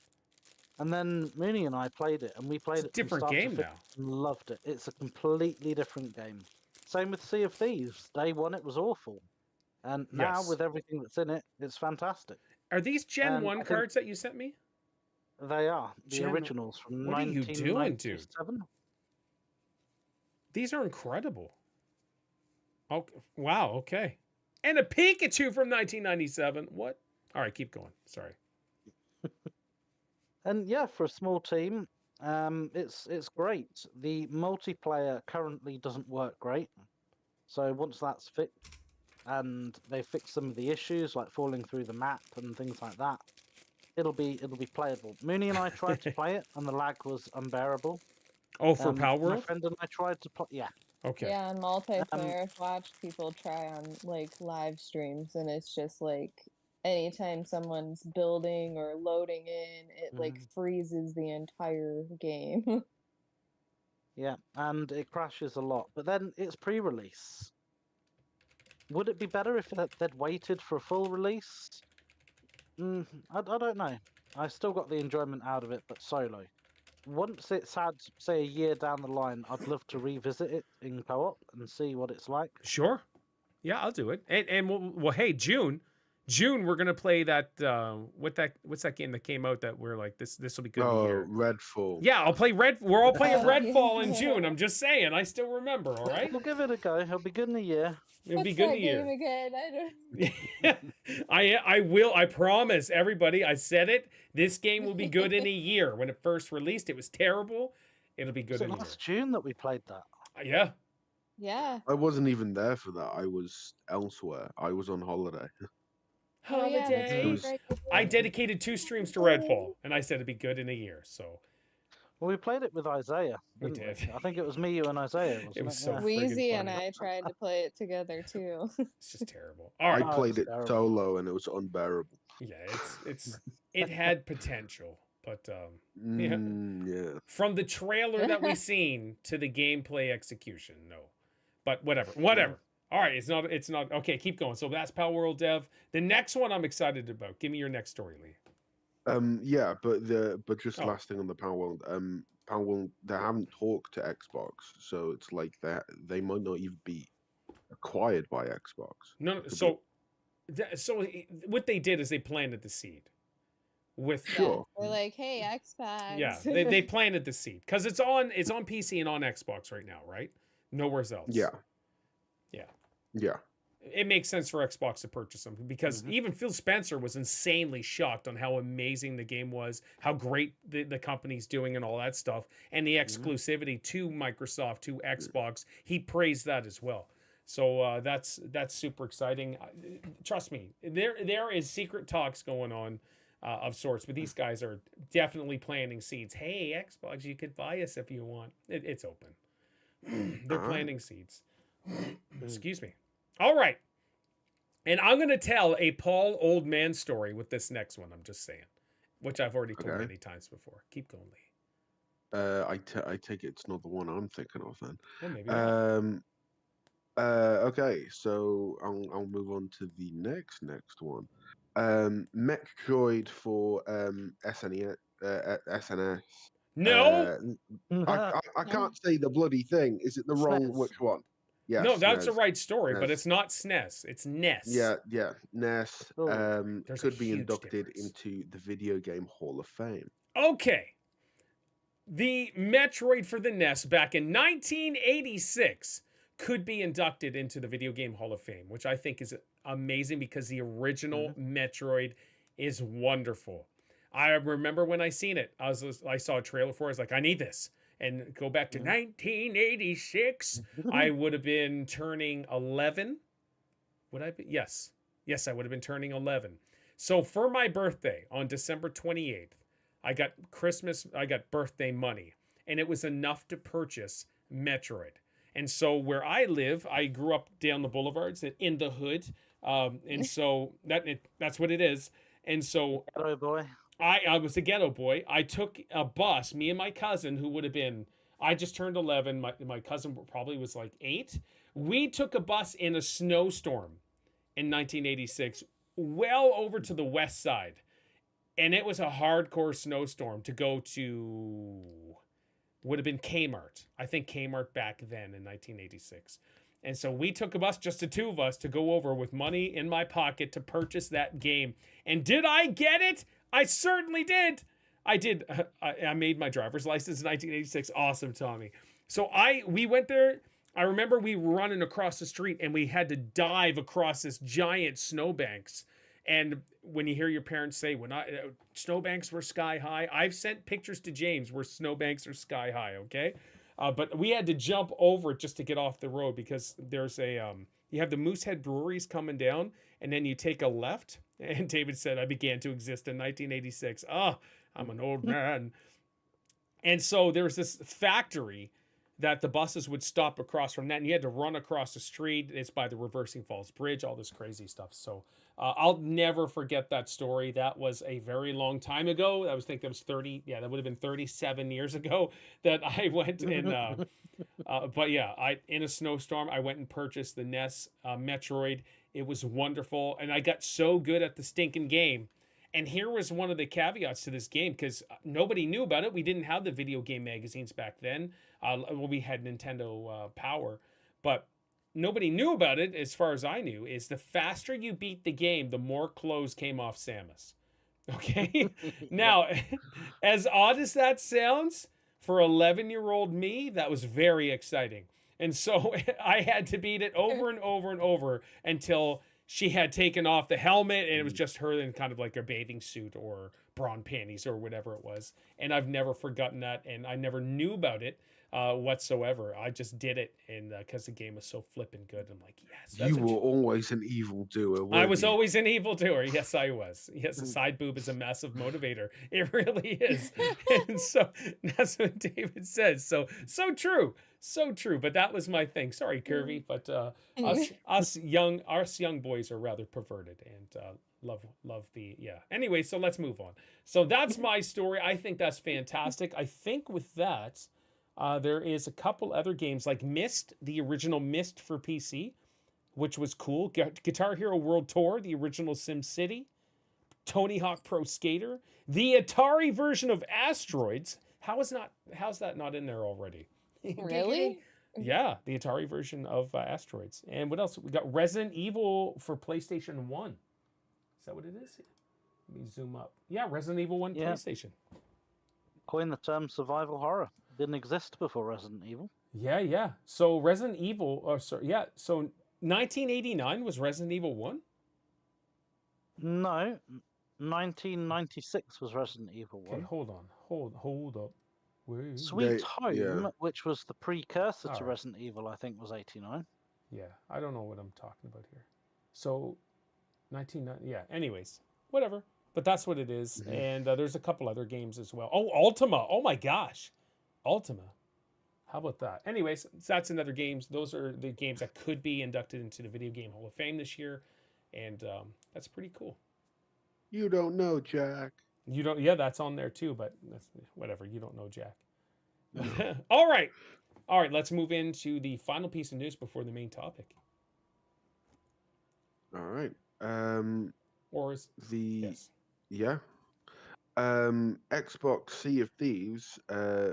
And then Mooney and I played it, and we played it different from start game to finish now. and loved it. It's a completely different game. Same with Sea of Thieves. Day one, it was awful, and now with everything that's in it, it's fantastic. Are these Gen 1 cards that you sent me? They are the originals from 1997. What are you doing, dude? These are incredible. Oh, wow, okay. And a Pikachu from 1997. What? All right, keep going. Sorry. And yeah, for a small team, it's great. The multiplayer currently doesn't work great. So once that's fixed, and they fix some of the issues like falling through the map and things like that, it'll be playable. Mooney and I tried to play it, and the lag was unbearable. Oh, for Power World? My friend and I tried to play. Yeah. Okay. Yeah, on multiplayer, I've watched people try on like live streams, and it's just like anytime someone's building or loading in, it like freezes the entire game. Yeah, and it crashes a lot. But then it's pre-release. Would it be better if they'd waited for a full release? I don't know. I still got the enjoyment out of it, but solo. Once it's had, say, a year down the line, I'd love to revisit it in co-op and see what it's like. Sure. Yeah, I'll do it. And well, hey, June, we're gonna play that. What's that game that came out that we're like this will be good in a year? Redfall. Yeah, I'll play Red. We're all playing Redfall in June. I'm just saying. I still remember. All right. We'll give it a go. It'll be good in a year. It'll be good in a year. Again? I don't. I will. I promise everybody. I said it. This game will be good in a year. When it first released, it was terrible. It'll be good in a year. Last June that we played that. Yeah. Yeah. I wasn't even there for that. I was elsewhere. I was on holiday. Holiday. I dedicated 2 streams to Redfall, and I said it'd be good in a year. So. Well, we played it with Isaiah. We did. I think it was me, you, and Isaiah. Wasn't it was so Wheezy and I tried to play it together too. It's just terrible. All right. I played it solo, and it was unbearable. Yeah, it had potential, but yeah. From the trailer that we seen to the gameplay execution, no. But whatever. All right, it's not okay. Keep going. So that's Power World Dev. The next one I'm excited about. Give me your next story, Lee. Yeah, but just last thing on the Power World. Power World, they haven't talked to Xbox, so it's like that they might not even be acquired by Xbox. No, so what they did is they planted the seed. With sure, they're like, hey, Xbox. Yeah, they planted the seed because it's on PC and on Xbox right now, right? Nowhere else. Yeah. It makes sense for Xbox to purchase them because even Phil Spencer was insanely shocked on how amazing the game was, how great the company's doing and all that stuff, and the exclusivity to Microsoft, to Xbox. He praised that as well. So that's super exciting. Trust me, there is secret talks going on of sorts, but these guys are definitely planting seeds. Hey, Xbox, you could buy us if you want. It's open. They're planting seeds. Excuse me. All right. And I'm going to tell a Paul old man story with this next one, I'm just saying, which I've already told many times before. Keep going, Lee. I take it it's not the one I'm thinking of then. Well, maybe okay, so I'll move on to the next one. Mech Droid for SNS. No! I can't say the bloody thing. Is it the wrong SNES. which one? Yes, No, that's the NES. right story, but NES. it's not SNES. It's NES. Yeah. NES There's a could be huge inducted difference. into the Video Game Hall of Fame. Okay. The Metroid for the NES back in 1986 could be inducted into the Video Game Hall of Fame, which I think is amazing because the original Metroid is wonderful. I remember when I seen it, I saw a trailer for it. I was like, I need this. And go back to 1986, I would have been turning 11. Would I be? Yes. Yes, I would have been turning 11. So for my birthday on December 28th, I got birthday money, and it was enough to purchase Metroid. And so where I live, I grew up down the boulevards in the hood, and so that's what it is. And so Ghetto boy. I was a ghetto boy. I took a bus, me and my cousin, who would have been, I just turned 11. My cousin probably was like 8. We took a bus in a snowstorm in 1986, well over to the west side. And it was a hardcore snowstorm to go to, would have been Kmart. I think Kmart back then in 1986. And so we took a bus, just the two of us, to go over with money in my pocket to purchase that game. And did I get it? I certainly did. I did. I made my driver's license in 1986. Awesome, Tommy. So we went there. I remember we were running across the street and we had to dive across this giant snowbanks. And when you hear your parents say, when snowbanks were sky high, I've sent pictures to James where snowbanks are sky high, okay? But we had to jump over it just to get off the road because there's you have the Moosehead breweries coming down, and then you take a left. And David said, I began to exist in 1986. Oh, I'm an old man. And so there was this factory that the buses would stop across from that, and you had to run across the street. It's by the Reversing Falls Bridge, all this crazy stuff. So I'll never forget that story. That was a very long time ago. I think that was 30. Yeah, that would have been 37 years ago that I went in. But yeah, in a snowstorm, I went and purchased the NES Metroid. It was wonderful, and I got so good at the stinking game. And here was one of the caveats to this game, because nobody knew about it. We didn't have the video game magazines back then. We had Nintendo Power, but nobody knew about it, as far as I knew, is the faster you beat the game, the more clothes came off Samus. Okay? Now, as odd as that sounds, for 11-year-old me, that was very exciting. And so I had to beat it over and over and over until she had taken off the helmet and it was just her in kind of like a bathing suit or brawn panties or whatever it was. And I've never forgotten that, and I never knew about it whatsoever. I just did it, and because the game was so flippin' good, I'm like, yes. You were always an evil doer. I was always an evil doer. Yes, I was. Yes, a side boob is a massive motivator. It really is. And so that's what David says. So true. So true. But that was my thing. Sorry, Curvy, but us young boys are rather perverted and love the Anyway, so let's move on. So that's my story. I think that's fantastic. I think with that, there is a couple other games like Myst, the original Myst for PC, which was cool. Guitar Hero World Tour, the original SimCity, Tony Hawk Pro Skater, the Atari version of Asteroids. How's that not in there already? Really? Yeah, the Atari version of Asteroids. And what else? We got Resident Evil for PlayStation 1. Is that what it is? Let me zoom up. Yeah, Resident Evil 1 PlayStation. Coin the term survival horror. Didn't exist before Resident Evil. Yeah. So Resident Evil, so 1989 was Resident Evil 1? No, 1996 was Resident Evil 1. Okay, hold on. Hold up. Wait. Sweet Home, which was the precursor to Resident Evil, I think was 89. Yeah, I don't know what I'm talking about here. So, 1990. Yeah. Anyways, whatever. But that's what it is. Mm-hmm. And there's a couple other games as well. Oh, Ultima. Oh my gosh, Ultima. How about that? Anyways, that's another games. Those are the games that could be inducted into the Video Game Hall of Fame this year, and that's pretty cool. You don't know, Jack. You don't. Yeah, that's on there too. But that's, whatever. You don't know, Jack. No. All right. Let's move into the final piece of news before the main topic. All right. Or is yes. Yeah. Xbox Sea of Thieves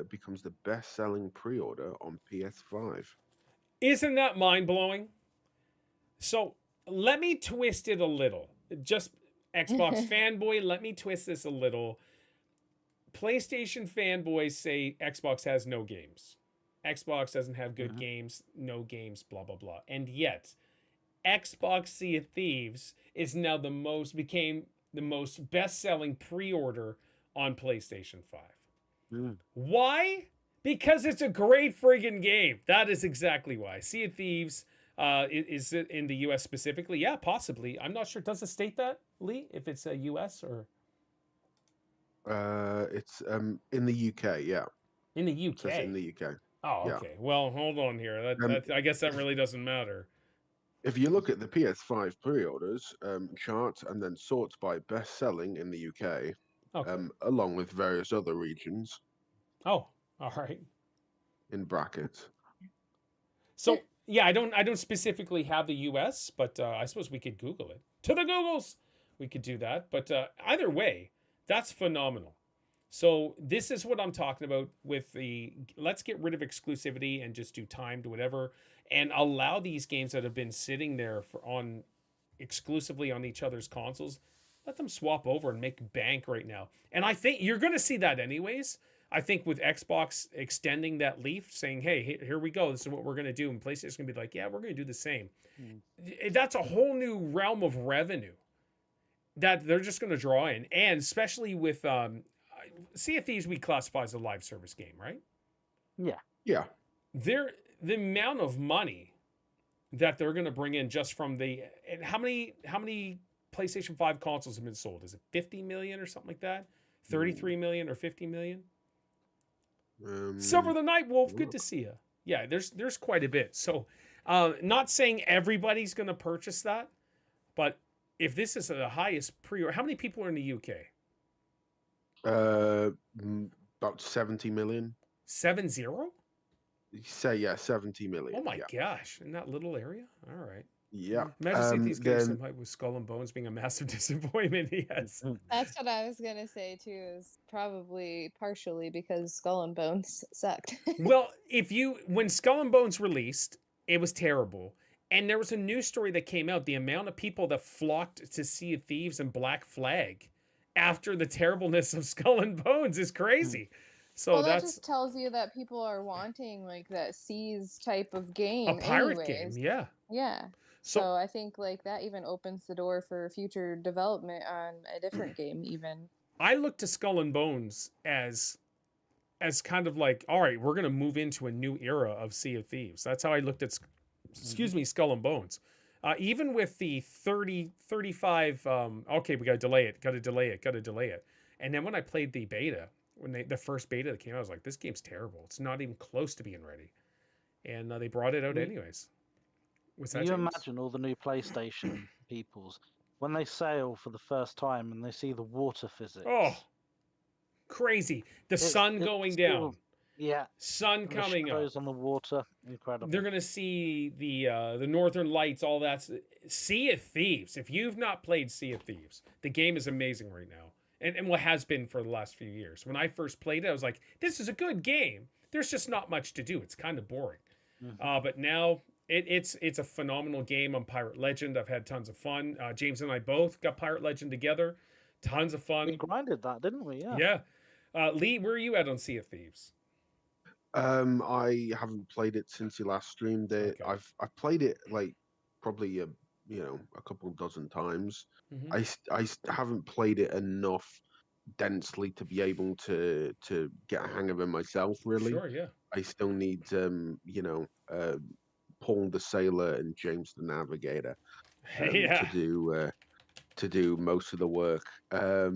becomes the best-selling pre-order on PS5. Isn't that mind blowing? So let me twist it a little. Just Xbox fanboy, let me twist this a little. PlayStation fanboys say Xbox has no games. Xbox doesn't have good games, no games, blah blah blah. And yet, Xbox Sea of Thieves is now became the most best-selling pre-order on PlayStation 5. Why? Because it's a great friggin' game. That is exactly why. Sea of Thieves, is it in the US specifically? Yeah, possibly. I'm not sure. Does it state that, Lee? If it's a US or It's in the UK, yeah. in the It says UK? in the UK. Oh, Yeah. okay. Well, hold on here. That I guess that really doesn't matter. If you look at the PS5 pre-orders chart and then sort by best-selling in the UK, Okay. along with various other regions Oh, all right. in brackets. So yeah, I don't specifically have the U.S., but I suppose we could Google it. To the Googles, we could do that. But either way, that's phenomenal. So this is what I'm talking about with the let's get rid of exclusivity and just do timed whatever, and allow these games that have been sitting there exclusively on each other's consoles. Let them swap over and make bank right now. And I think you're going to see that anyways. I think with Xbox extending that leaf, saying, hey, here we go. This is what we're going to do. And PlayStation's going to be like, yeah, we're going to do the same. That's a whole new realm of revenue that they're just going to draw in. And especially with Sea of Thieves, we classify as a live service game, right? Yeah. Yeah. The amount of money that they're going to bring in just from the... And how many PlayStation 5 consoles have been sold? Is it 50 million or something like that? 33 million or 50 million? Silver the Night Wolf, good to see you. Yeah, there's quite a bit. So, not saying everybody's going to purchase that, but if this is the highest pre-order, how many people are in the UK? About 70 million. 70? You say, yeah, 70 million. Oh my yeah. gosh, in that little area? All right. Yeah. Imagine seeing these games somehow with Skull and Bones being a massive disappointment. Yes. That's what I was gonna say too. Is probably partially because Skull and Bones sucked. Well, when Skull and Bones released, it was terrible. And there was a news story that came out. The amount of people that flocked to Sea of Thieves and Black Flag after the terribleness of Skull and Bones is crazy. So well, that just tells you that people are wanting like that Seas type of game. A pirate anyways. game, yeah. Yeah. So I think like that even opens the door for future development on a different game even. I look to Skull and Bones as kind of like, all right, we're going to move into a new era of Sea of Thieves. That's how I looked at Skull and Bones. Even with the 35 okay, we got to delay it. And then when I played the beta, the first beta that came out, I was like, this game's terrible. It's not even close to being ready. And they brought it out anyways. Can you imagine all the new PlayStation peoples when they sail for the first time and they see the water physics? Oh, crazy! The sun going down. Yeah. Sun coming up. On the water, incredible. They're gonna see the Northern Lights, all that. Sea of Thieves. If you've not played Sea of Thieves, the game is amazing right now, and what has been for the last few years. When I first played it, I was like, this is a good game. There's just not much to do. It's kind of boring. But now. It's a phenomenal game on Pirate Legend. I've had tons of fun. James and I both got Pirate Legend together. Tons of fun. We grinded that, didn't we? Yeah. Yeah. Lee, where are you at on Sea of Thieves? I haven't played it since you last streamed it. Okay. I've played it like probably a couple dozen times. I haven't played it enough densely to be able to get a hang of it myself. Really. Sure. Yeah. I still need Paul the Sailor and James the Navigator to do most of the work. But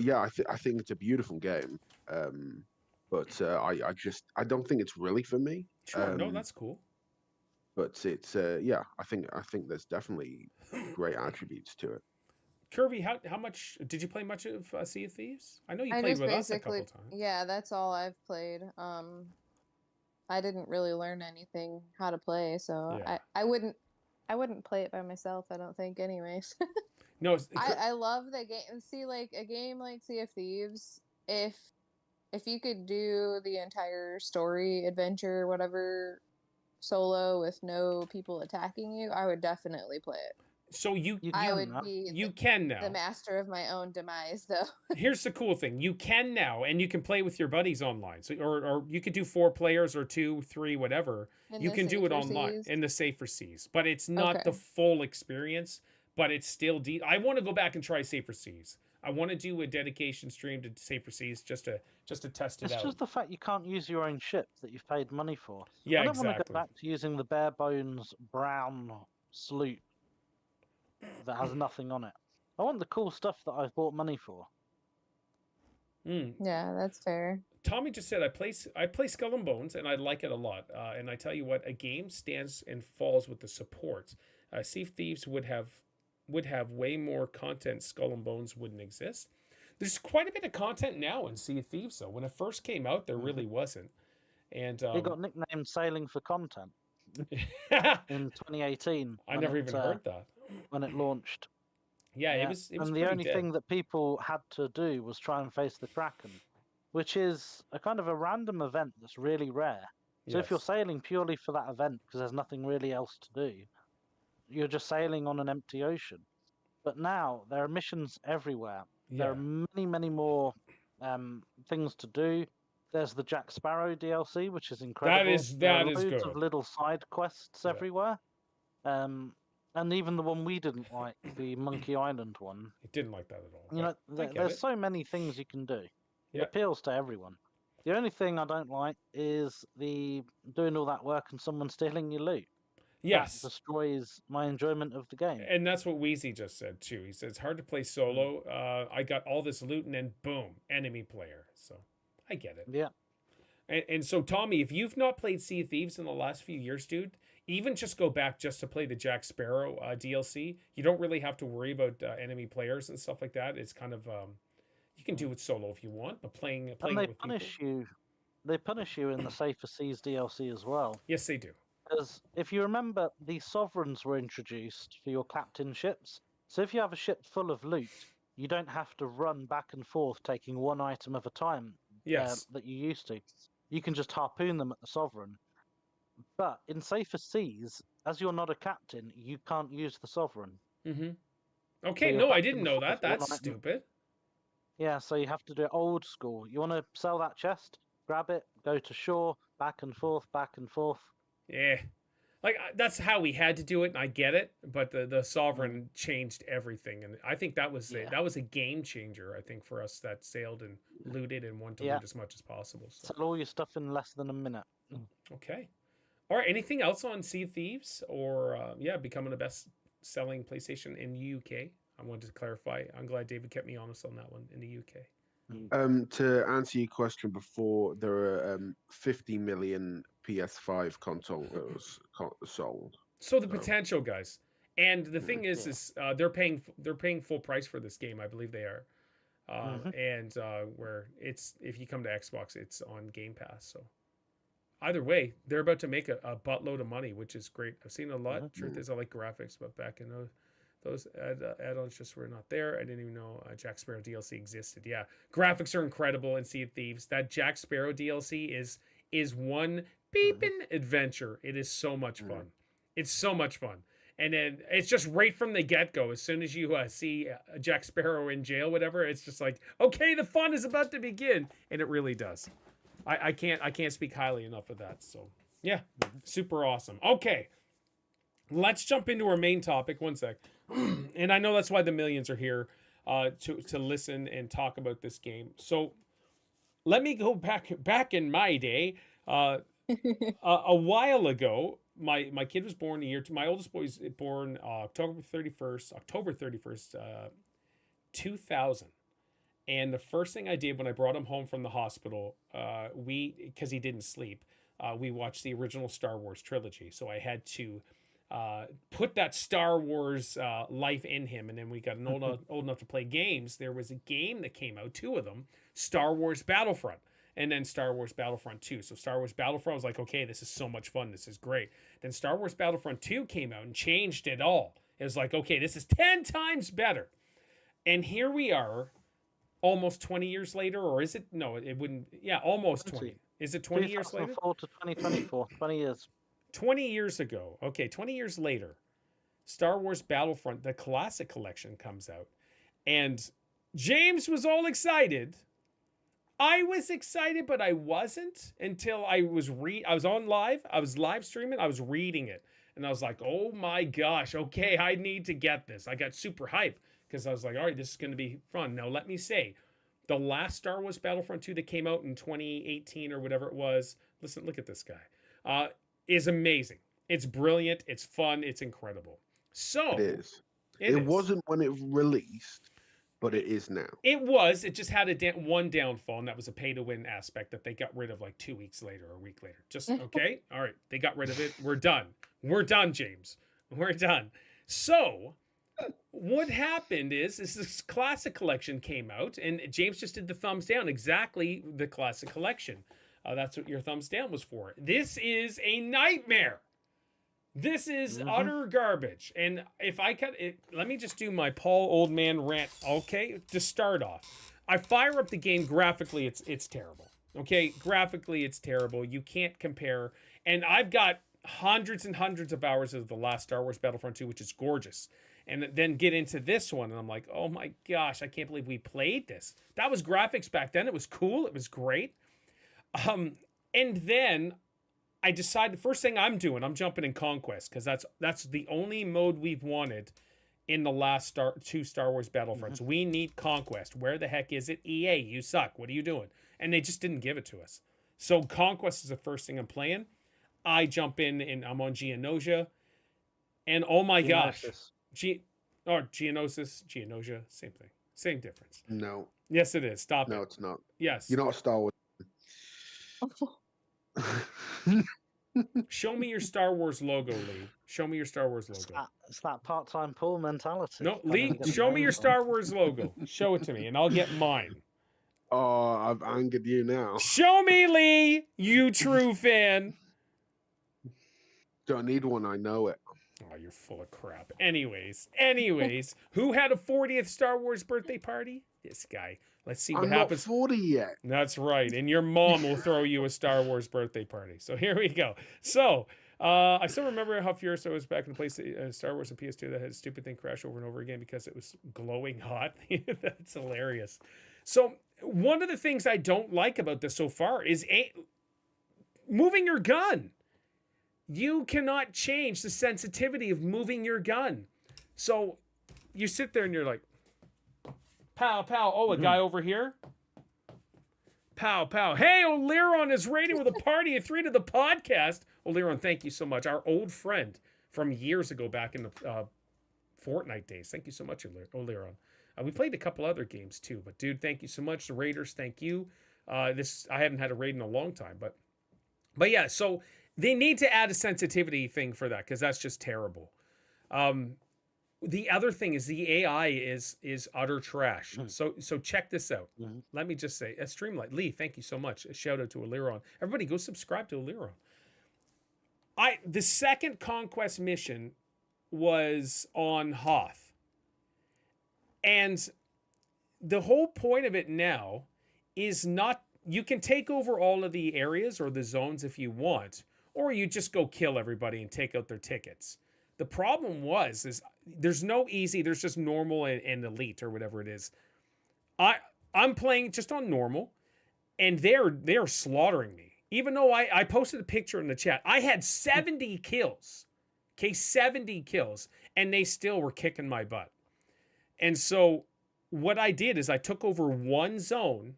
yeah, I think it's a beautiful game. But I don't think it's really for me. Sure, no, that's cool. But it's I think there's definitely great attributes to it. Kirby, how much did you play much of Sea of Thieves? I know you played with us a couple times. Yeah, that's all I've played. I didn't really learn anything how to play, so yeah. I wouldn't play it by myself, I don't think, anyways. No, I love the game. See, like a game like Sea of Thieves, if if you could do the entire story, adventure, whatever, solo with no people attacking you, I would definitely play it. So you I would be can the now. master of my own demise, though. Here's the cool thing: you can now, and you can play with your buddies online. So, or you could do 4 players or 2, 3, whatever. You can do it online in the safer seas, but it's not the full experience. But it's still I want to go back and try safer seas. I want to do a dedication stream to safer seas just to test it out. It's just the fact you can't use your own ship that you've paid money for. Yeah, I don't want to go back to using the bare bones brown sloop that has nothing on it. I want the cool stuff that I've bought money for. Yeah, that's fair. Tommy just said I play Skull and Bones and I like it a lot. And I tell you what, a game stands and falls with the support. Sea of Thieves would have way more content. Skull and Bones wouldn't exist. There's quite a bit of content now in Sea of Thieves, though. When it first came out, there really wasn't. And it got nicknamed Sailing for Content in 2018. I never even heard that when it launched. Yeah, it was. And the only thing that people had to do was try and face the Kraken, which is a kind of a random event that's really rare. So if you're sailing purely for that event because there's nothing really else to do, you're just sailing on an empty ocean. But now there are missions everywhere. There are many, many more things to do. There's the Jack Sparrow DLC, which is incredible. That is loads good. of little side quests everywhere. And even the one we didn't like, the Monkey Island one. I didn't like that at all. You know, there's so many things you can do. It appeals to everyone. The only thing I don't like is the doing all that work and someone stealing your loot. Yes. That destroys my enjoyment of the game. And that's what Wheezy just said, too. He said, it's hard to play solo. I got all this loot and then boom, enemy player. So I get it. Yeah. And so, Tommy, if you've not played Sea of Thieves in the last few years, dude, even just go back just to play the Jack Sparrow DLC. You don't really have to worry about enemy players and stuff like that. It's kind of you can do it solo if you want, but playing and they with punish people. you. They punish you in the Safer Seas DLC as well. Yes, they do. Because if you remember, the sovereigns were introduced for your captain ships. So if you have a ship full of loot, you don't have to run back and forth taking one item at a time. That you used to. You can just harpoon them at the sovereign. But in Safer Seas, as you're not a captain, you can't use the sovereign. Okay, no, I didn't know that. That's stupid. Yeah, so you have to do it old school. You want to sell that chest? Grab it, go to shore, back and forth, back and forth. Yeah. Like, that's how we had to do it, and I get it, but the sovereign changed everything, and I think that was a game changer, I think, for us that sailed and looted and wanted to loot as much as possible. So. Sell all your stuff in less than a minute. Okay. All right, anything else on Sea of Thieves or, becoming the best-selling PlayStation in the UK? I wanted to clarify. I'm glad David kept me honest on that one in the UK. To answer your question before, there are 50 million PS5 consoles sold. So the potential, guys, and the thing is they're paying full price for this game. I believe they are, and where it's if you come to Xbox, it's on Game Pass. So either way, they're about to make a buttload of money, which is great. I've seen a lot. Truth is, I like graphics, but back in those add-ons just were not there. I didn't even know Jack Sparrow DLC existed. Yeah, graphics are incredible in Sea of Thieves. That Jack Sparrow DLC is one beeping adventure. It is so much fun. It's so much fun. And then it's just right from the get-go. As soon as you see Jack Sparrow in jail, whatever, it's just like, okay, the fun is about to begin. And it really does. I can't speak highly enough of that. So, yeah, super awesome. Okay, let's jump into our main topic. One sec. And I know that's why the millions are here to listen and talk about this game. So let me go back in my day. A while ago, my kid was born my oldest boy was born October 31st, 2000. And the first thing I did when I brought him home from the hospital, because he didn't sleep, we watched the original Star Wars trilogy. So I had to put that Star Wars life in him. And then we got old enough to play games. There was a game that came out, 2 of them, Star Wars Battlefront, and then Star Wars Battlefront 2. So Star Wars Battlefront, I was like, okay, this is so much fun. This is great. Then Star Wars Battlefront 2 came out and changed it all. It was like, okay, this is 10 times better. And here we are, almost 20 years later, or is it? No, it wouldn't. Yeah, almost 20. Is it 20 years later? 2004 to 2024, 20 years. 20 years ago. Okay, 20 years later, Star Wars Battlefront, the Classic Collection comes out. And James was all excited. I was excited, but I wasn't until I was on live. I was live streaming. I was reading it. And I was like, oh my gosh, okay, I need to get this. I got super hyped because I was like, all right, this is going to be fun. Now, let me say, the last Star Wars Battlefront 2 that came out in 2018 or whatever it was, listen, look at this guy, is amazing. It's brilliant. It's fun. It's incredible. So it is. It wasn't when it released, but it is now. It was. It just had one downfall, and that was a pay-to-win aspect that they got rid of like 2 weeks later or a week later. Just, okay, all right, they got rid of it. We're done. We're done, James. We're done. So what happened is this Classic Collection came out, and James just did the thumbs down. Exactly the Classic Collection. That's what your thumbs down was for. This is a nightmare. This is utter garbage. And if I could, let me just do my Paul Oldman rant. Okay, to start off, I fire up the game. Graphically, it's terrible. Okay, graphically, it's terrible. You can't compare. And I've got hundreds and hundreds of hours of the last Star Wars Battlefront 2, which is gorgeous. And then get into this one, and I'm like, oh my gosh, I can't believe we played this. That was graphics back then. It was cool. It was great. And then I decided the first thing I'm jumping in Conquest, because that's the only mode we've wanted in the last two Star Wars Battlefronts. We need Conquest. Where the heck is it? EA, you suck. What are you doing? And they just didn't give it to us. So Conquest is the first thing I'm playing. I jump in and I'm on Geonosia. And oh my gosh. Geonosis, Geonosia, same thing. Same difference. No. Yes, it is. Stop it. No, it's not. Yes. You're not a Star Wars. Show me your Star Wars logo, Lee. Show me your Star Wars logo. It's that part-time pool mentality. No, Lee, show me your Star Wars logo. Show it to me, and I'll get mine. Oh, I've angered you now. Show me, Lee, you true fan. Don't need one, I know it. Oh, you're full of crap. Anyways, who had a 40th Star Wars birthday party? This guy. Let's see what happens. I'm not 40 yet. That's right. And your mom will throw you a Star Wars birthday party. So here we go. So I still remember how furious I was back in the place Star Wars and PS2 that had a stupid thing crash over and over again because it was glowing hot. That's hilarious. So one of the things I don't like about this so far is moving your gun. You cannot change the sensitivity of moving your gun. So you sit there and you're like, pow, pow. Oh, a guy over here. Pow, pow. Hey, O'Learon is raiding with a party of 3 to the podcast. O'Learon, thank you so much. Our old friend from years ago back in the Fortnite days. Thank you so much, O'Learon. We played a couple other games too, but dude, thank you so much. The Raiders, thank you. I haven't had a raid in a long time, but yeah, so they need to add a sensitivity thing for that because that's just terrible. The other thing is the AI is utter trash. So check this out. Let me just say, Streamlight Lee, thank you so much. A shout out to Aliron. Everybody, go subscribe to Aliron. The second Conquest mission was on Hoth, and the whole point of it now is not. You can take over all of the areas or the zones if you want, or you just go kill everybody and take out their tickets. The problem is there's no easy, there's just normal and elite or whatever it is. I'm playing just on normal, and they're slaughtering me. Even though I posted a picture in the chat, I had 70 kills. Okay, 70 kills, and they still were kicking my butt. And so what I did is I took over one zone,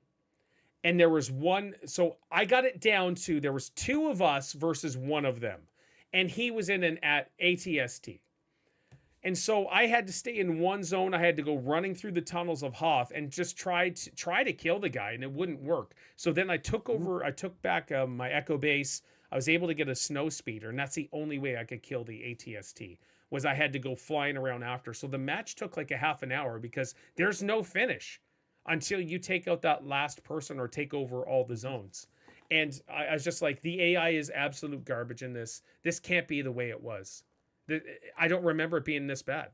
and there was one, so I got it down to there was 2 of us versus 1 of them. And he was in an ATST. And so I had to stay in one zone. I had to go running through the tunnels of Hoth and just try to kill the guy, and it wouldn't work. So then I took back my Echo base. I was able to get a snow speeder, and that's the only way I could kill the ATST, was I had to go flying around after. So the match took like a half an hour because there's no finish until you take out that last person or take over all the zones. And I was just like, the AI is absolute garbage in this. This can't be the way it was. I don't remember it being this bad.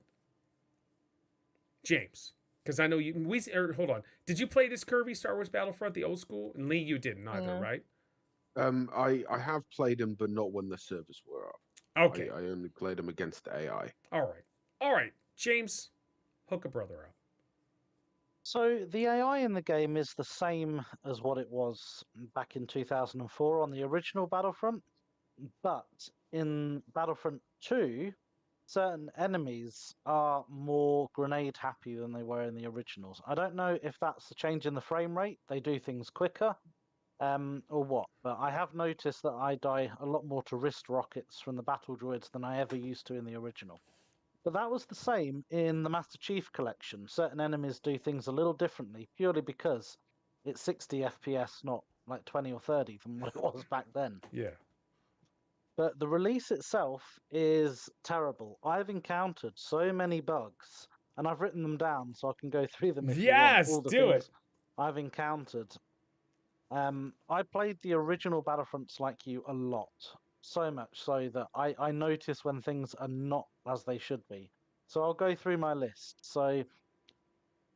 James. Because I know you. Hold on. Did you play this curvy Star Wars Battlefront, the old school? And Lee, you didn't either, No. right? I have played them, but not when the servers were up. Okay. I only played them against the AI. All right. James, hook a brother up. So the AI in the game is the same as what it was back in 2004 on the original Battlefront, but in Battlefront 2, certain enemies are more grenade happy than they were in the originals. I don't know if that's a change in the frame rate, they do things quicker, or what, but I have noticed that I die a lot more to wrist rockets from the battle droids than I ever used to in the original. But that was the same in the Master Chief Collection. Certain enemies do things a little differently, purely because it's 60 FPS, not like 20 or 30 from what it was back then. Yeah. But the release itself is terrible. I've encountered so many bugs, and I've written them down so I can go through them if you want. All the do things it. I've encountered. I played the original Battlefronts like you a lot. So much so that I notice when things are not as they should be. So I'll go through my list. So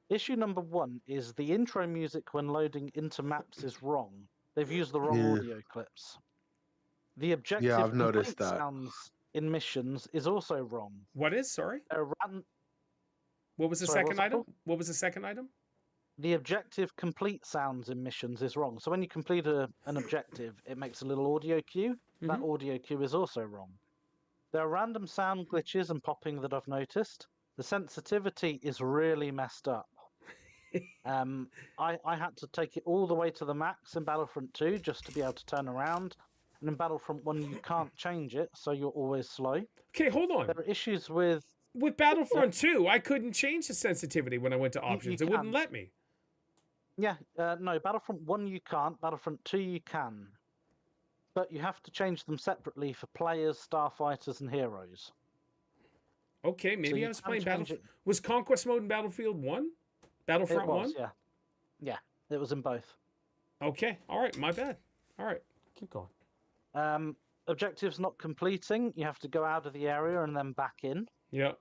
issue number 1 is the intro music when loading into maps is wrong. They've used the wrong audio clips. The objective I've noticed complete that. sounds in missions is also wrong. What is? Sorry. What was the second item? What was the second item? The objective complete sounds in missions is wrong. So when you complete an objective, it makes a little audio cue. That audio cue is also wrong. There are random sound glitches and popping that I've noticed. The sensitivity is really messed up. I had to take it all the way to the max in Battlefront 2 just to be able to turn around. And in Battlefront 1, you can't change it, so you're always slow. Okay, hold on. There are issues with Battlefront 2, I couldn't change the sensitivity when I went to options. It wouldn't let me. Yeah, no, Battlefront 1 you can't, Battlefront 2 you can. But you have to change them separately for players, starfighters, and heroes. Okay, maybe So I was playing Battlefield. Was Conquest Mode in Battlefield 1? Battlefront 1? Yeah. Yeah, it was in both. Okay, all right, my bad. All right, keep going. Objectives not completing, you have to go out of the area and then back in. Yeah.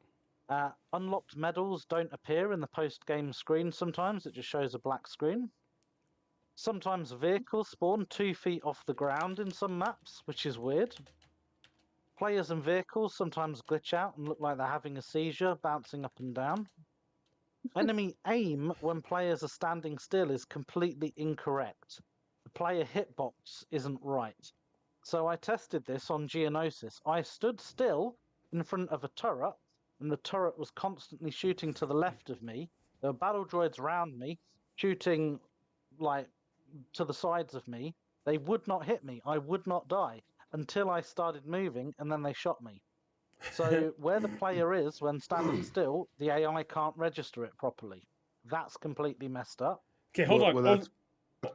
Unlocked medals don't appear in the post-game screen sometimes. It just shows a black screen. Sometimes vehicles spawn 2 feet off the ground in some maps, which is weird. Players and vehicles sometimes glitch out and look like they're having a seizure, bouncing up and down. Enemy aim when players are standing still is completely incorrect. The player hitbox isn't right. So I tested this on Geonosis. I stood still in front of a turret, and the turret was constantly shooting to the left of me. There were battle droids around me, shooting like to the sides of me. They would not hit me. I would not die until I started moving, and then they shot me. So where the player is when standing still, the AI can't register it properly. That's completely messed up. Okay, hold on. Well, that's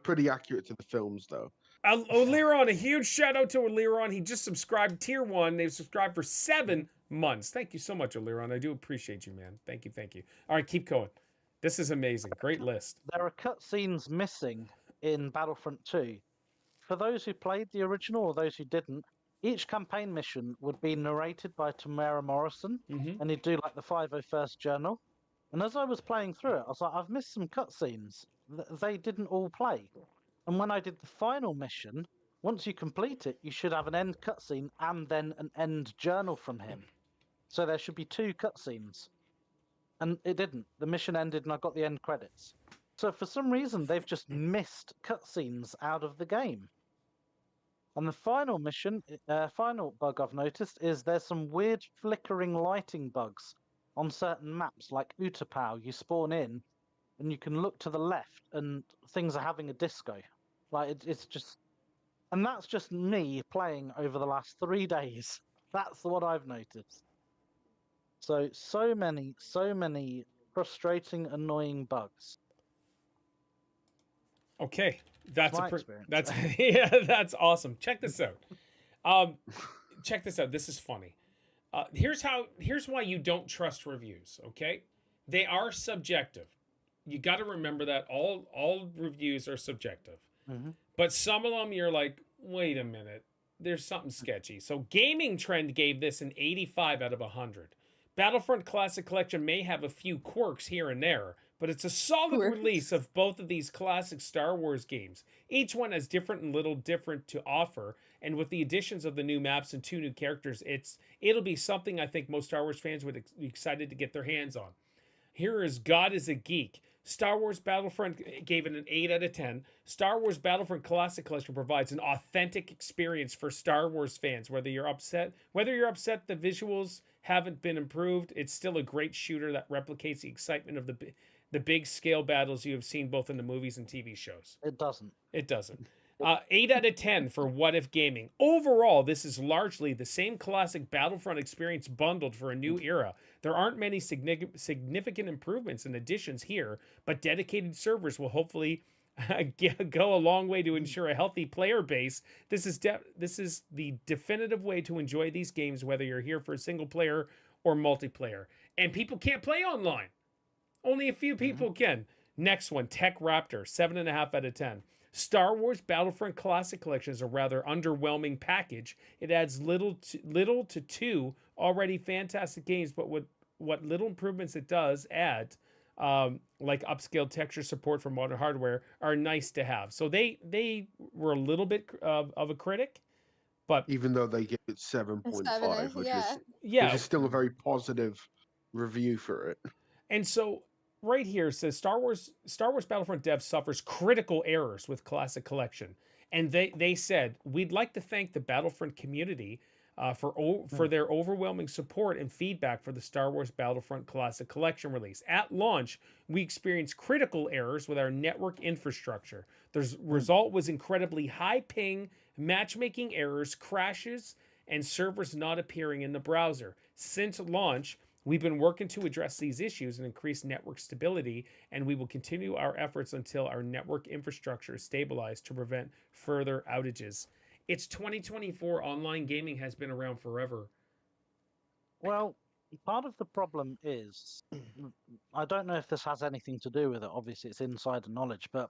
pretty accurate to the films, though. Oliron, a huge shout out to Oliron. He just subscribed tier 1. They've subscribed for 7 months. Thank you so much, Oliron. I do appreciate you, man. Thank you, thank you. All right, keep going. This is amazing. Great list. There are cutscenes missing in Battlefront 2. For those who played the original or those who didn't, each campaign mission would be narrated by Tamara Morrison, and he'd do like the 501st Journal. And as I was playing through it, I was like, I've missed some cutscenes. They didn't all play. And when I did the final mission, once you complete it, you should have an end cutscene and then an end journal from him. So there should be 2 cutscenes. And it didn't. The mission ended and I got the end credits. So for some reason, they've just missed cutscenes out of the game. And the final mission, final bug I've noticed is there's some weird flickering lighting bugs on certain maps, like Utapau. You spawn in, and you can look to the left, and things are having a disco. Like it's just, and that's just me playing over the last 3 days. That's what I've noticed. So many frustrating, annoying bugs. Okay, that's That's yeah, that's awesome. Check this out. Check this out. This is funny. Here's why you don't trust reviews. Okay, they are subjective. You got to remember that all reviews are subjective. But some of them you're like, wait a minute, there's something sketchy. So Gaming Trend gave this an 85 out of 100. Battlefront Classic Collection may have a few quirks here and there, but it's a solid Worse. release of both of these classic Star Wars games. Each one has different and little different to offer, and with the additions of the new maps and 2 new characters, it'll be something I think most Star Wars fans would be excited to get their hands on. Here is God is a Geek. Star Wars Battlefront gave it an 8 out of 10. Star Wars Battlefront Classic Collection provides an authentic experience for Star Wars fans. Whether you're upset the visuals haven't been improved, it's still a great shooter that replicates the excitement of the big scale battles you have seen both in the movies and TV shows. It doesn't. It doesn't. 8 out of 10 for What If Gaming. Overall, this is largely the same classic Battlefront experience bundled for a new era. There aren't many significant improvements and additions here, but dedicated servers will hopefully go a long way to ensure a healthy player base. This is the definitive way to enjoy these games, whether you're here for a single player or multiplayer. And people can't play online. Only a few people can. Next one, Tech Raptor, 7.5 out of 10. Star Wars Battlefront Classic Collection is a rather underwhelming package. It adds little to 2 already fantastic games, but what little improvements it does add, like upscale texture support for modern hardware, are nice to have. So they were a little bit of a critic, but even though they gave it 7.5, which is still a very positive review for it. And so right here it says Star Wars Battlefront dev suffers critical errors with Classic Collection, and they said, we'd like to thank the Battlefront community for their overwhelming support and feedback for the Star Wars Battlefront Classic Collection release. At launch, we experienced critical errors with our network infrastructure. The result was incredibly high ping, matchmaking errors, crashes, and servers not appearing in the browser. Since launch, we've been working to address these issues and increase network stability, and we will continue our efforts until our network infrastructure is stabilized to prevent further outages. It's 2024. Online gaming has been around forever. Well, part of the problem is, I don't know if this has anything to do with it. Obviously, it's insider knowledge, but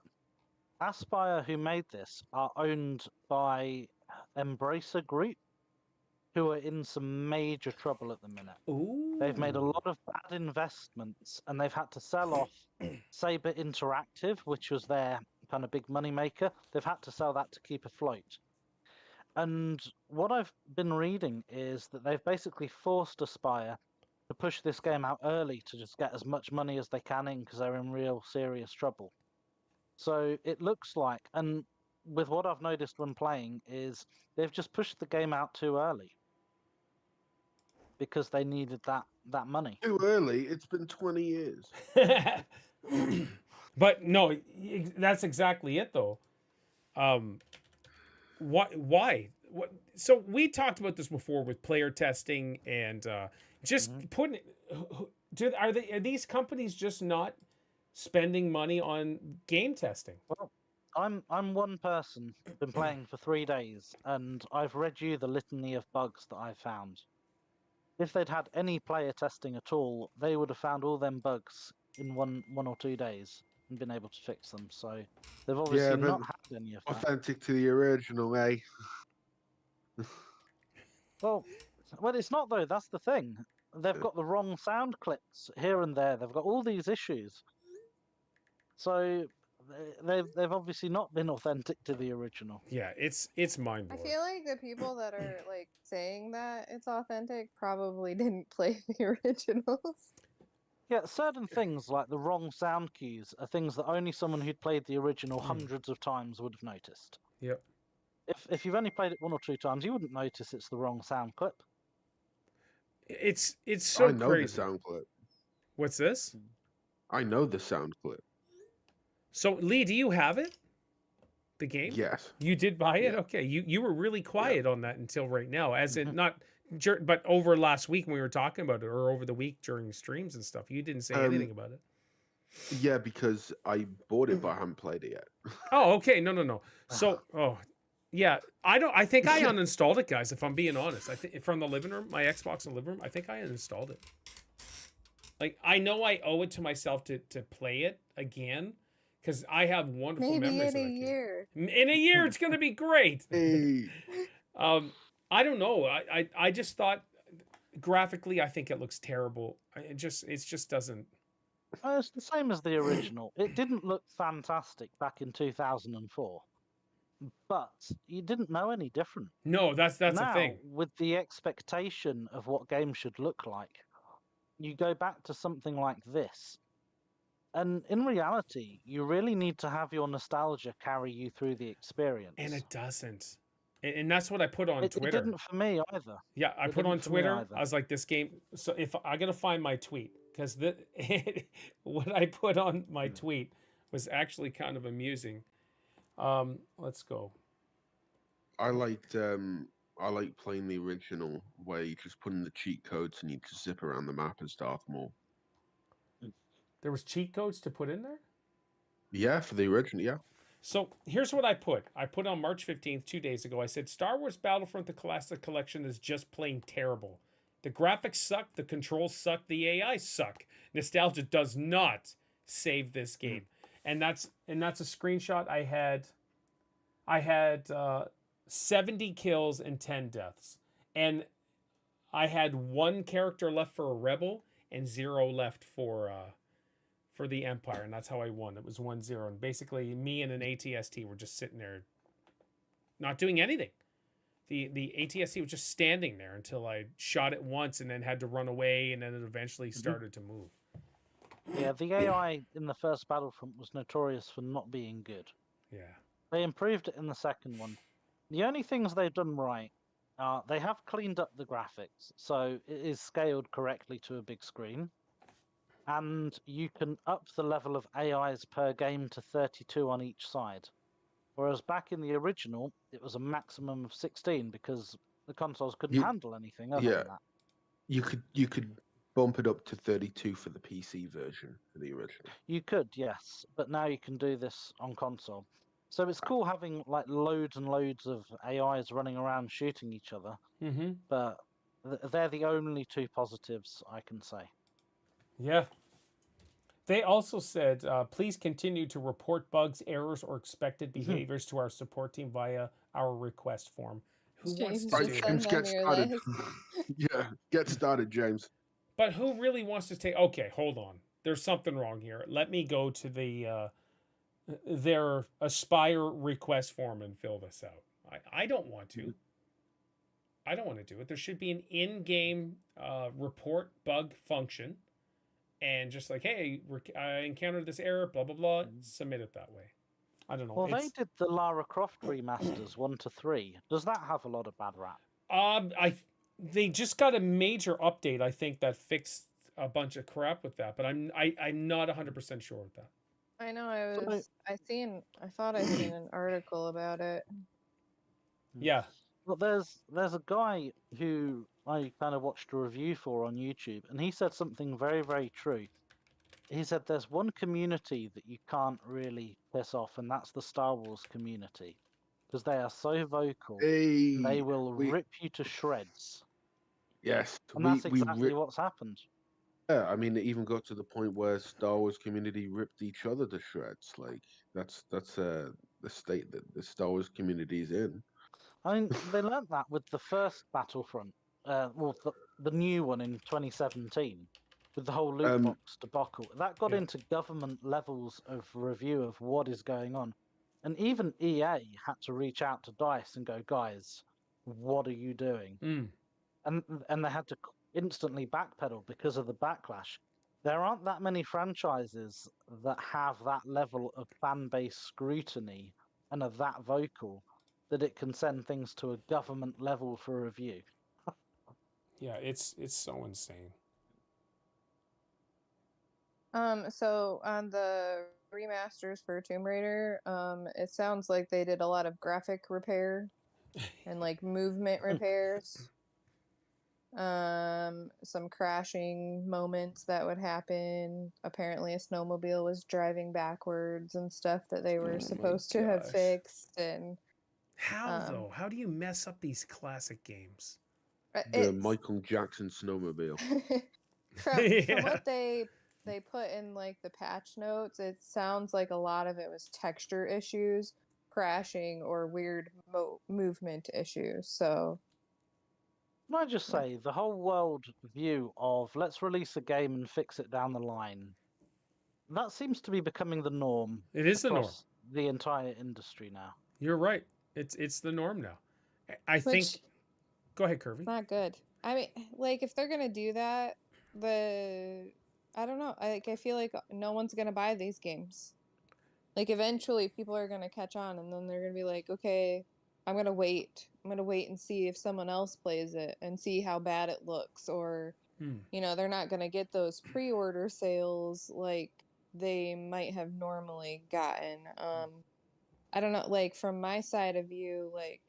Aspire, who made this, are owned by Embracer Group, who are in some major trouble at the minute. Ooh. They've made a lot of bad investments, and they've had to sell off Saber Interactive, which was their kind of big money maker. They've had to sell that to keep afloat. And what I've been reading is that they've basically forced Aspire to push this game out early to just get as much money as they can in, because they're in real serious trouble. So it looks like, and with what I've noticed when playing, is they've just pushed the game out too early because they needed that money. Too early? It's been 20 years. But no, that's exactly it though. Why? What? So we talked about this before with player testing and just putting. Are these companies just not spending money on game testing? Well, I'm one person, been playing for 3 days, and I've read you the litany of bugs that I've found. If they'd had any player testing at all, they would have found all them bugs in one or 2 days and been able to fix them. So they've obviously not had any of that. Authentic to the original, eh? Well, it's not though. That's the thing. They've got the wrong sound clips here and there. They've got all these issues. So they've obviously not been authentic to the original. Yeah, it's mind blowing. I feel like the people that are like saying that it's authentic probably didn't play the originals. Yeah, certain things like the wrong sound cues are things that only someone who'd played the original hundreds of times would have noticed. Yep. If you've only played it 1 or 2 times, you wouldn't notice it's the wrong sound clip. It's so I know crazy. the sound clip. What's this? I know the sound clip. So Lee, do you have it? The game? Yes. You did buy it? Yeah. Okay. You were really quiet on that until right now, as in not, but over last week when we were talking about it, or over the week during streams and stuff, you didn't say anything about it. Yeah, because I bought it, but I haven't played it yet. Oh, okay. No. So, yeah, I think I uninstalled it, guys, if I'm being honest. I think from the living room, my Xbox in the living room, I think I uninstalled it. Like, I know I owe it to myself to play it again, because I have wonderful memories of it. Maybe in a year. In a year, it's going to be great. Hey. I don't know. I just thought graphically, I think it looks terrible. It just doesn't. It's the same as the original. It didn't look fantastic back in 2004, but you didn't know any different. No, that's a Now, thing. with the expectation of what games should look like, you go back to something like this. And in reality, you really need to have your nostalgia carry you through the experience. And it doesn't. And that's what I put on It Twitter. didn't for me either. Yeah, I It put on didn't for me Twitter. either. I was like, this game. So if I gotta find my tweet, because what I put on my tweet was actually kind of amusing. Let's go. I liked playing the original where you just put in the cheat codes and you just zip around the map as Darth Maul. There was cheat codes to put in there? Yeah, for the original, yeah. So here's what I put. I put on March 15th, 2 days ago. I said, Star Wars Battlefront, the Classic Collection is just plain terrible. The graphics suck, the controls suck, the AI suck. Nostalgia does not save this game. And that's a screenshot I had. I had 70 kills and 10 deaths. And I had 1 character left for a rebel and 0 left for the Empire, and that's how I won. It was 1-0, and basically me and an ATST were just sitting there, not doing anything. The ATST was just standing there until I shot it once, and then had to run away, and then it eventually started to move. Yeah, the AI in the first Battlefront was notorious for not being good. Yeah. They improved it in the second one. The only things they've done right are they have cleaned up the graphics, so it is scaled correctly to a big screen. And you can up the level of AIs per game to 32 on each side. Whereas back in the original, it was a maximum of 16 because the consoles couldn't handle anything other than that. You could bump it up to 32 for the PC version for the original. You could, yes, but now you can do this on console. So it's cool having like loads and loads of AIs running around shooting each other. Mm-hmm. But they're the only 2 positives I can say. Yeah. They also said, please continue to report bugs, errors, or expected behaviors to our support team via our request form. Who wants to do James, that? get started. Yeah, get started, James. But who really wants to take... Okay, hold on. There's something wrong here. Let me go to their Aspire request form and fill this out. I don't want to. I don't want to do it. There should be an in-game report bug function. And just like, hey, I encountered this error, blah, blah, blah. Submit it that way. I don't know. Well, they did the Lara Croft remasters 1 to 3. Does that have a lot of bad rap? They just got a major update, I think, that fixed a bunch of crap with that. But I'm not 100% sure with that. I know I thought I seen an article about it. Yeah. Well, there's a guy who I kind of watched a review for on YouTube, and he said something very, very true. He said there's one community that you can't really piss off, and that's the Star Wars community, because they are so vocal. They will rip you to shreds. Yes, and that's exactly what's happened. Yeah, I mean, it even got to the point where Star Wars community ripped each other to shreds. Like that's the state that the Star Wars community is in. I mean, they learned that with the first Battlefront, the new one in 2017, with the whole loot box debacle. That got into government levels of review of what is going on. And even EA had to reach out to DICE and go, guys, what are you doing? And they had to instantly backpedal because of the backlash. There aren't that many franchises that have that level of fan-base scrutiny and are that vocal that it can send things to a government level for review. Yeah, it's so insane. So on the remasters for Tomb Raider, it sounds like they did a lot of graphic repair and like movement repairs. Some crashing moments that would happen. Apparently a snowmobile was driving backwards and stuff that they were supposed to have fixed. And how though? How do you mess up these classic games? The Michael Jackson snowmobile. From what they put in like the patch notes, it sounds like a lot of it was texture issues, crashing, or weird movement issues. So can I just say, the whole world view of let's release a game and fix it down the line that seems to be becoming the norm. It is the norm. Across the entire industry now. You're right. It's the norm now. I think. Go ahead, Kirby. Not good. I mean, like if they're gonna do that, I don't know. I feel like no one's gonna buy these games. Like eventually, people are gonna catch on, and then they're gonna be like, okay, I'm gonna wait. I'm gonna wait and see if someone else plays it and see how bad it looks, or you know, they're not gonna get those pre-order sales like they might have normally gotten. I don't know, like from my side of view, like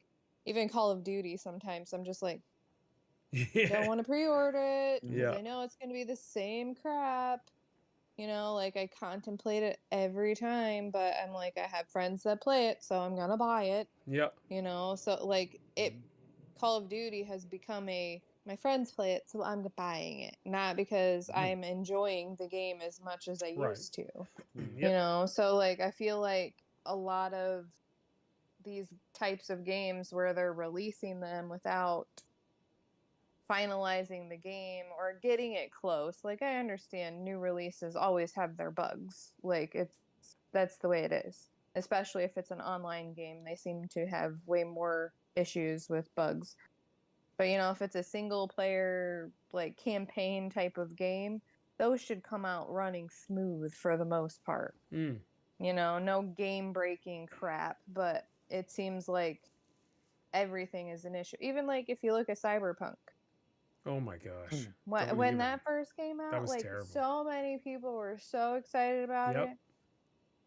even Call of Duty, sometimes I'm just like, don't want to pre-order it because I know it's gonna be the same crap. You know, like I contemplate it every time, but I'm like, I have friends that play it, so I'm gonna buy it. Yep. You know, so like Call of Duty has become my friends play it, so I'm buying it. Not because I'm enjoying the game as much as I used to. You know, so like I feel like a lot of these types of games where they're releasing them without finalizing the game or getting it close. Like I understand new releases always have their bugs. Like that's the way it is. Especially if it's an online game, they seem to have way more issues with bugs. But you know, if it's a single player like campaign type of game, those should come out running smooth for the most part. You know, no game breaking crap, but it seems like everything is an issue. Even like if you look at Cyberpunk. Oh my gosh. When that first came out, that was like terrible. So many people were so excited about it.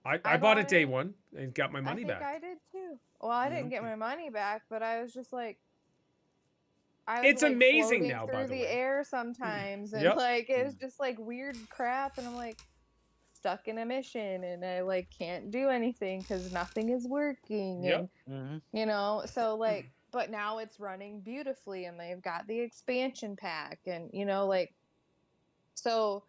I bought it day one and got my money back. I think I did too. Well, I didn't get my money back, but I was just like, it's like amazing now, by through the the way. air sometimes, and like it was just like weird crap, and I'm like stuck in a mission, and I like can't do anything because nothing is working, and you know, so like, but now it's running beautifully, and they've got the expansion pack, and you know, like, so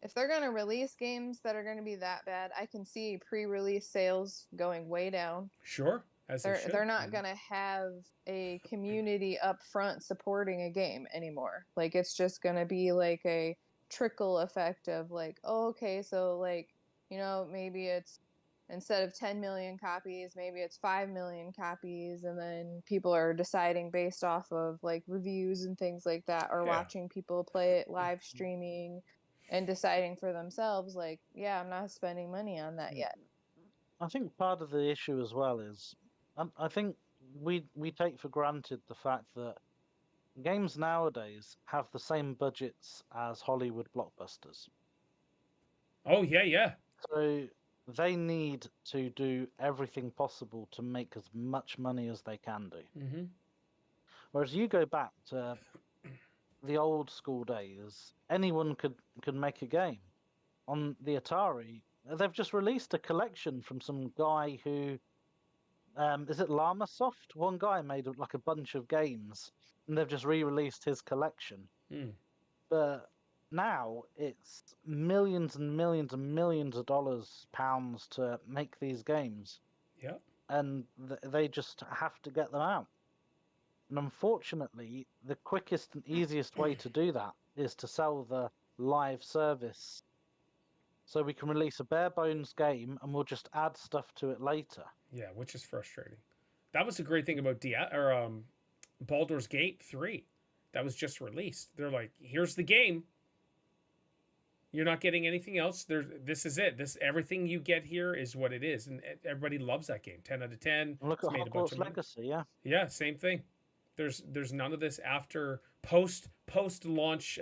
if they're gonna release games that are gonna be that bad, I can see pre-release sales going way down. Sure. They're not gonna have a community up front supporting a game anymore. Like it's just gonna be like a trickle effect of like, oh, okay, so like, you know, maybe it's instead of 10 million copies, maybe it's 5 million copies, and then people are deciding based off of like reviews and things like that, or watching people play it live streaming and deciding for themselves like, yeah, I'm not spending money on that yet. I think part of the issue as well is I think we take for granted the fact that games nowadays have the same budgets as Hollywood blockbusters. Oh yeah. So they need to do everything possible to make as much money as they can do. Whereas you go back to the old school days, anyone could make a game. On the Atari, they've just released a collection from some guy who is it Llama Soft? One guy made like a bunch of games, and they've just re-released his collection. But now it's millions and millions and millions of pounds to make these games. And they just have to get them out. And unfortunately, the quickest and easiest way to do that is to sell the live service. So we can release a bare bones game and we'll just add stuff to it later. Yeah, which is frustrating. That was the great thing about Baldur's Gate 3. That was just released. They're like, here's the game. You're not getting anything else. This is it. Everything you get here is what it is, and everybody loves that game. 10 out of 10. Look at Hogwarts Legacy, yeah. Yeah, same thing. There's none of this after post launch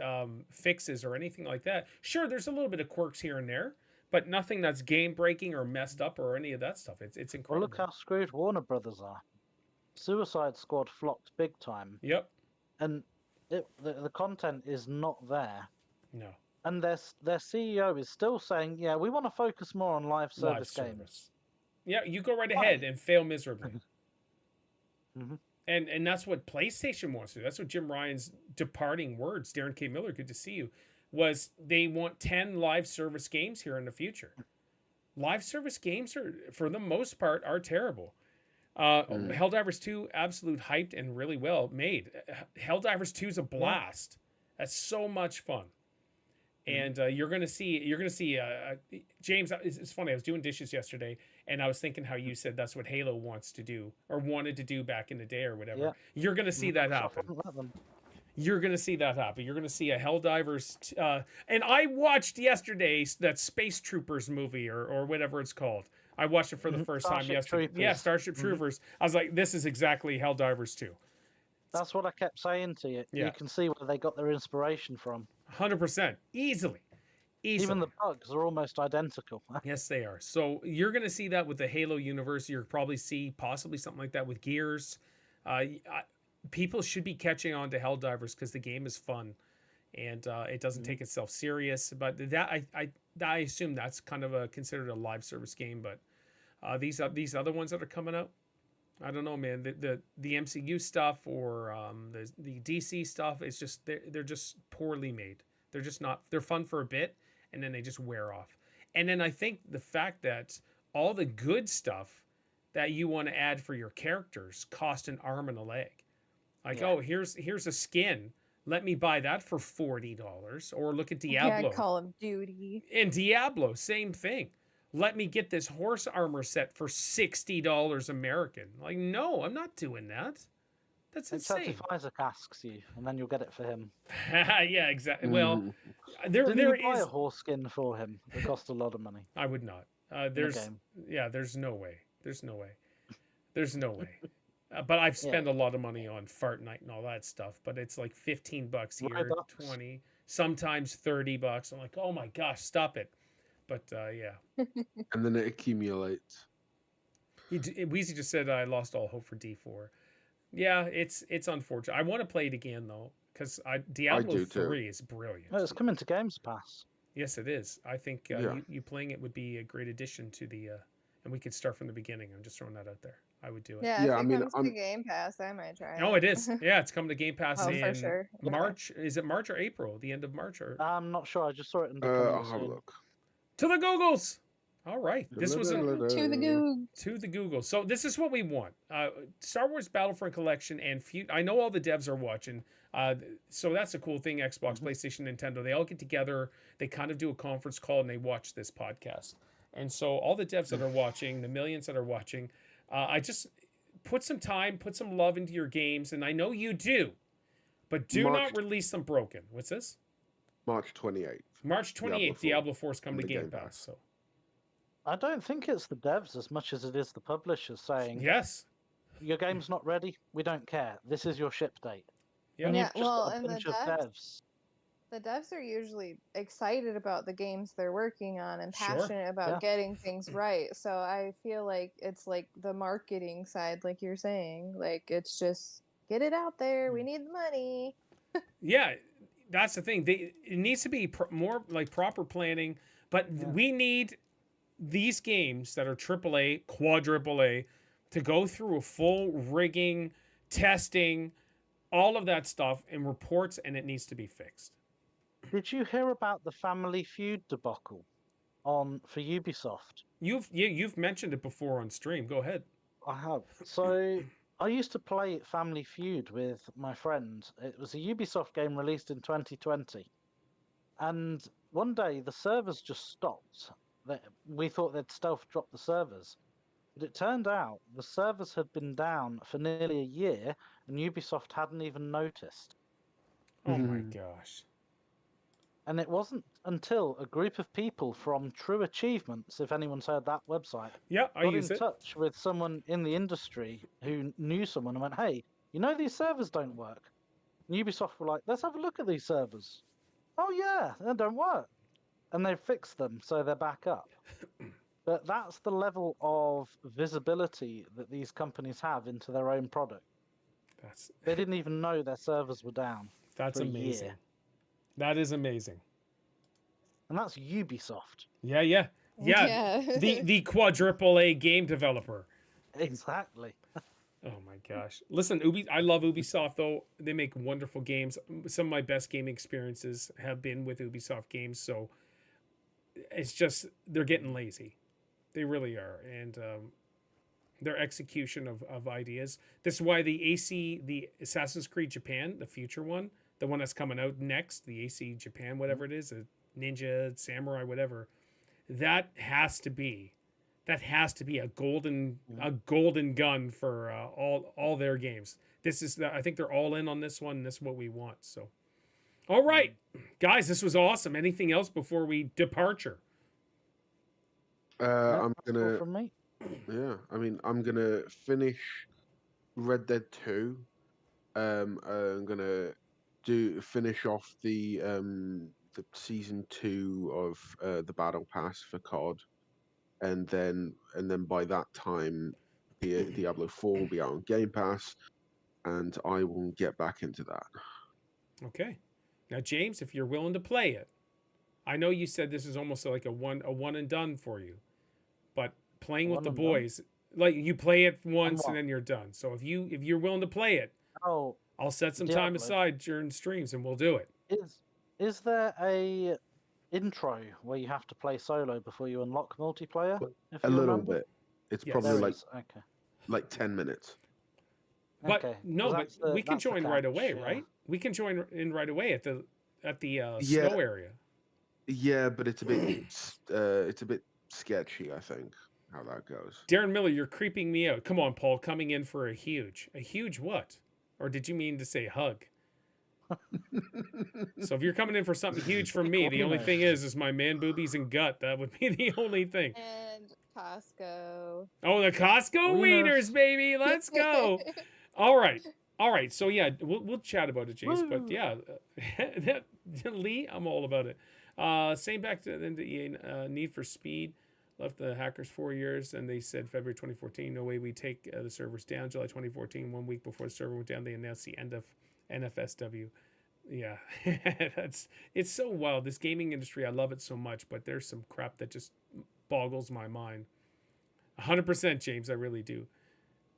fixes or anything like that. Sure, there's a little bit of quirks here and there, but nothing that's game breaking or messed up or any of that stuff. It's incredible. Well, look how screwed Warner Brothers are. Suicide Squad flopped big time. Yep. And the content is not there. No. And their CEO is still saying, yeah, we want to focus more on live service games. Yeah, you go right ahead and fail miserably. And that's what PlayStation wants to do. That's what Jim Ryan's departing words, Darren K. Miller, good to see you, was they want 10 live service games here in the future. Live service games are, for the most part, are terrible. Helldivers 2, absolute hyped and really well made. Helldivers 2 is a blast. That's so much fun. And you're gonna see James. It's funny. I was doing dishes yesterday, and I was thinking how you said that's what Halo wants to do or wanted to do back in the day or whatever. Yeah. You're gonna see that Microsoft happen. wouldn't let them. You're gonna see that happen. You're gonna see a Helldivers. And I watched yesterday that Space Troopers movie or whatever it's called. I watched it for the first time Starship yesterday. Troopers. Yeah, Starship Troopers. I was like, this is exactly Helldivers 2. That's what I kept saying to you. Yeah. You can see where they got their inspiration from. 100%, easily. Even the bugs are almost identical. Yes, they are. So you're going to see that with the Halo universe. You'll probably see possibly something like that with Gears. People should be catching on to Helldivers because the game is fun, and it doesn't take itself serious. But that I assume that's kind of considered a live service game. But these other ones that are coming out, I don't know, man. The MCU stuff or the DC stuff is just they're just poorly made. They're just not. They're fun for a bit, and then they just wear off. And then I think the fact that all the good stuff that you want to add for your characters cost an arm and a leg. Like, oh, here's a skin. Let me buy that for $40. Or look at Diablo. Yeah, Call of Duty. And Diablo, same thing. Let me get this horse armor set for $60 American. Like, no, I'm not doing that. That's insane. Except if Isaac asks you, and then you'll get it for him. Yeah, exactly. Well, there Didn't you buy is a horse skin for him? It cost a lot of money. I would not. There's no way. There's no way. There's no way. But I've spent a lot of money on Fart Night and all that stuff. But it's like $15 here, $5. 20, sometimes $30. I'm like, oh my gosh, stop it. But yeah. And then it accumulates. Weezy just said I lost all hope for D4. Yeah, it's unfortunate. I want to play it again though, because Diablo 3 is brilliant. Oh, it's coming to Games Pass. Yes, it is. I think you playing it would be a great addition to the, and we could start from the beginning. I'm just throwing that out there. I would do it. Yeah, if it comes to Game Pass, I might try it. Oh, it is. Yeah, it's coming to Game Pass in for sure. March. Is it March or April? The end of March or? I'm not sure. I just saw it in the I'll have a look. To the Googles. All right. This was to the Goog. To the Google. So this is what we want. Star Wars Battlefront Collection and I know all the devs are watching. So that's a cool thing. Xbox, PlayStation, Nintendo. They all get together. They kind of do a conference call and they watch this podcast. And so all the devs that are watching, the millions that are watching, I just put some time, put some love into your games. And I know you do. But do not release them broken. What's this? March 28th. March 28th, Diablo 4 is coming to Game Pass. So I don't think it's the devs as much as it is the publishers saying, yes, your game's not ready. We don't care. This is your ship date. Yeah, and yeah. Well, and the devs are usually excited about the games they're working on and passionate about getting things right. So I feel like it's like the marketing side, like you're saying. Like it's just get it out there. We need the money. Yeah, that's the thing. It needs to be more like proper planning. But we need these games that are AAA, quadruple A, to go through a full rigging, testing, all of that stuff, and reports, and it needs to be fixed. Did you hear about the Family Feud debacle for Ubisoft? You've mentioned it before on stream. Go ahead. I have. So I used to play Family Feud with my friend. It was a Ubisoft game released in 2020. And one day the servers just stopped. We thought they'd stealth drop the servers. But it turned out the servers had been down for nearly a year and Ubisoft hadn't even noticed. Oh my gosh. And it wasn't until a group of people from True Achievements, if anyone's heard that website, got in touch with someone in the industry who knew someone and went, hey, you know these servers don't work? And Ubisoft were like, let's have a look at these servers. Oh yeah, they don't work. And they fixed them, so they're back up. But that's the level of visibility that these companies have into their own product. They didn't even know their servers were down. That's amazing. That is amazing. And that's Ubisoft. Yeah. The quadruple A game developer. Exactly. Oh my gosh. Listen, I love Ubisoft though. They make wonderful games. Some of my best gaming experiences have been with Ubisoft games, so it's just they're getting lazy. They really are. And their execution of ideas. This is why the Assassin's Creed Japan, the future one, the one that's coming out next, the AC Japan, whatever it is, ninja, samurai, whatever. That has to be a golden gun for all their games. This is I think they're all in on this one. And this is what we want. So, all right, guys, this was awesome. Anything else before we departure? I'm That's all gonna, from me. yeah. I mean, I'm gonna finish Red Dead 2. I'm gonna finish off the season 2 of the Battle Pass for COD, and then by that time, Diablo 4 will be out on Game Pass, and I will get back into that. Okay. Now, James, if you're willing to play it, I know you said this is almost like a one and done for you, but playing with the boys, like you play it once and then you're done. So if you're willing to play it, I'll set some time aside during streams and we'll do it. Is there a intro where you have to play solo before you unlock multiplayer? A little bit. It's probably like 10 minutes. But no, but we can join right away, right? We can join in right away at the snow area. Yeah, but it's a bit sketchy, I think, how that goes. Darren Miller, you're creeping me out. Come on, Paul, coming in for a huge what? Or did you mean to say hug? So if you're coming in for something huge from me, the only thing is my man boobies and gut. That would be the only thing. And Costco. Oh, the Costco wieners, baby. Let's go. All right. So yeah, we'll chat about it, James. But yeah, Lee, I'm all about it. Same back to the Need for Speed. Left the hackers 4 years, and they said February 2014. No way we take the servers down. July 2014, 1 week before the server went down, they announced the end of NFSW. Yeah, it's so wild. This gaming industry, I love it so much, but there's some crap that just boggles my mind. 100%, James, I really do.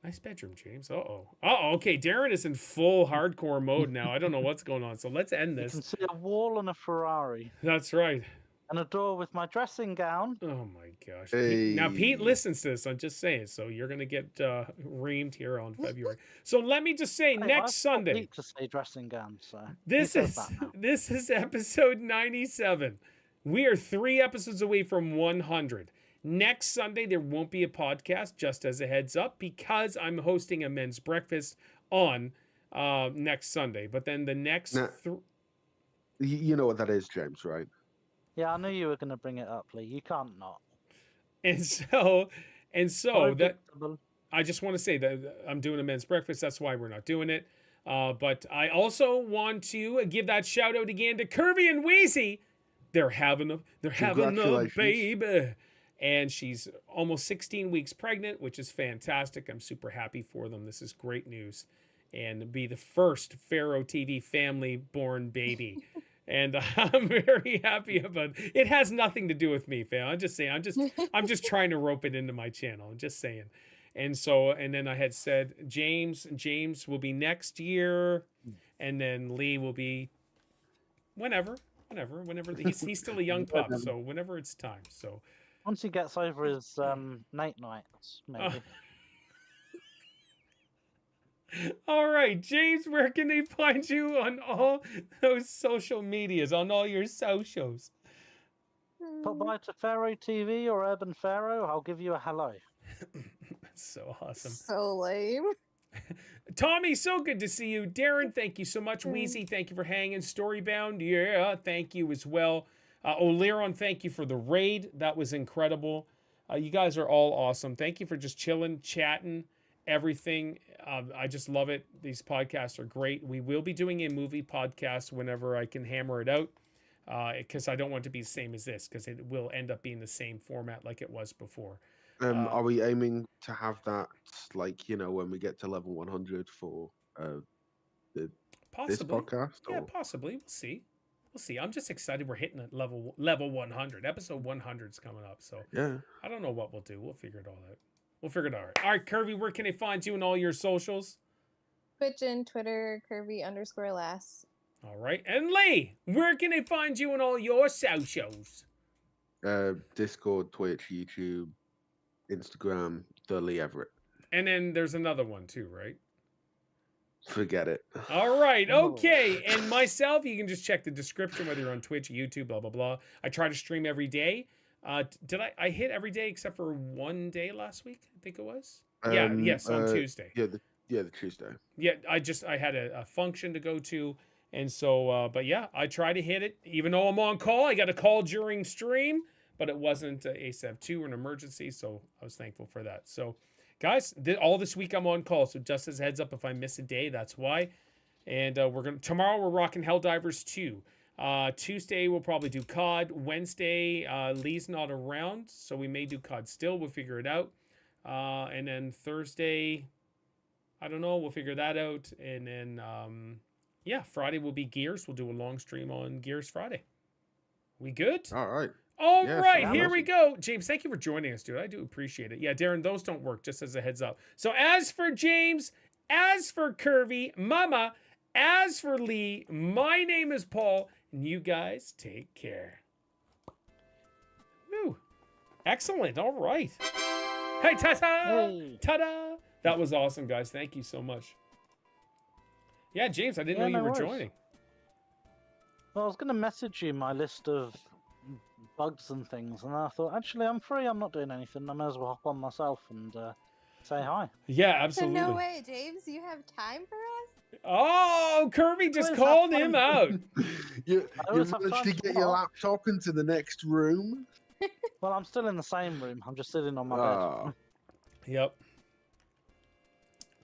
Nice bedroom, James. Okay, Darren is in full hardcore mode now. I don't know what's going on, so let's end this. You can see a wall and a Ferrari. That's right. And a door with my dressing gown. Oh my gosh. Hey. Now, Pete listens to this, I'm just saying, so you're going to get reamed here on February. So let me just say, next Sunday. Pete to say dressing gown, so this is episode 97. We are 3 episodes away from 100. Next Sunday, there won't be a podcast, just as a heads up, because I'm hosting a men's breakfast on next Sunday. But then the next... you know what that is, James, right? Yeah, I knew you were going to bring it up, Lee. You can't not. And so that I just want to say that I'm doing a men's breakfast. That's why we're not doing it. But I also want to give that shout out again to Curvy and Wheezy. They're having a baby. And she's almost 16 weeks pregnant, which is fantastic. I'm super happy for them. This is great news. And be the first Pharaoh TV family-born baby. And I'm very happy about it. It has nothing to do with me, fam. I'm just saying. I'm just trying to rope it into my channel. I'm just saying. And then I had said James will be next year, and then Lee will be whenever. He's still a young pup, so whenever it's time. So once he gets over his night nights, maybe. All right, James, where can they find you on all those social medias, on all your socials? Pop by to Pharaoh TV or Urban Pharaoh. I'll give you a hello. That's so awesome. So lame. Tommy, so good to see you. Darren, thank you so much. Wheezy, thank you for hanging. Storybound, yeah, thank you as well. O'Learon, thank you for the raid. That was incredible. You guys are all awesome. Thank you for just chilling, chatting, everything. I just love it. These podcasts are great. We will be doing a movie podcast whenever I can hammer it out, because I don't want it to be the same as this, because it will end up being the same format like it was before. Are we aiming to have that, like, when we get to level 100 for this podcast? Or? Yeah, possibly. We'll see. I'm just excited we're hitting at level 100. Episode 100 is coming up, so yeah. I don't know what we'll do. We'll figure it all out. All right, Curvy, where can they find you on all your socials? Twitch and Twitter, Curvy_Lass. All right. And Lee, where can they find you on all your socials? Discord, Twitch, YouTube, Instagram, the Lee Everett. And then there's another one too, right? Forget it. All right, Oh. okay. And myself, you can just check the description, whether you're on Twitch, YouTube, blah, blah, blah. I try to stream every day. Did I hit every day except for one day last week? I think it was. Yes, on Tuesday. Yeah, the Tuesday. Yeah, I had a function to go to, and so but yeah, I try to hit it. Even though I'm on call, I got a call during stream, but it wasn't ASAP2 or an emergency, so I was thankful for that. So, guys, all this week I'm on call, so just as a heads up, if I miss a day, that's why. And tomorrow we're rocking Helldivers 2. Tuesday we'll probably do COD. Wednesday Lee's not around, so we may do COD still. We'll figure it out. And then Thursday, I don't know. We'll figure that out. And then yeah, Friday will be Gears. We'll do a long stream on Gears Friday. We good? All right. All Yeah, right, so here awesome. we go. James, thank you for joining us, dude. I do appreciate it. Yeah, Darren, those don't work, just as a heads up. So as for James, as for Curvy, Mama, as for Lee, my name is Paul, and you guys take care. Woo. Excellent. All right. Hey, ta-ta! Hey. Ta-da! That was awesome, guys. Thank you so much. Yeah, James, I didn't know you no were worries. joining. Well, I was going to message you my list of bugs and things, and I thought, actually, I'm free. I'm not doing anything. I may as well hop on myself and say hi. Yeah, absolutely. No way, James. You have time for us? Oh, Kirby just Where's that called him out. You always have managed time to to get your talk. laptop into the next room. Well, I'm still in the same room. I'm just sitting on my bed. Oh, Yep.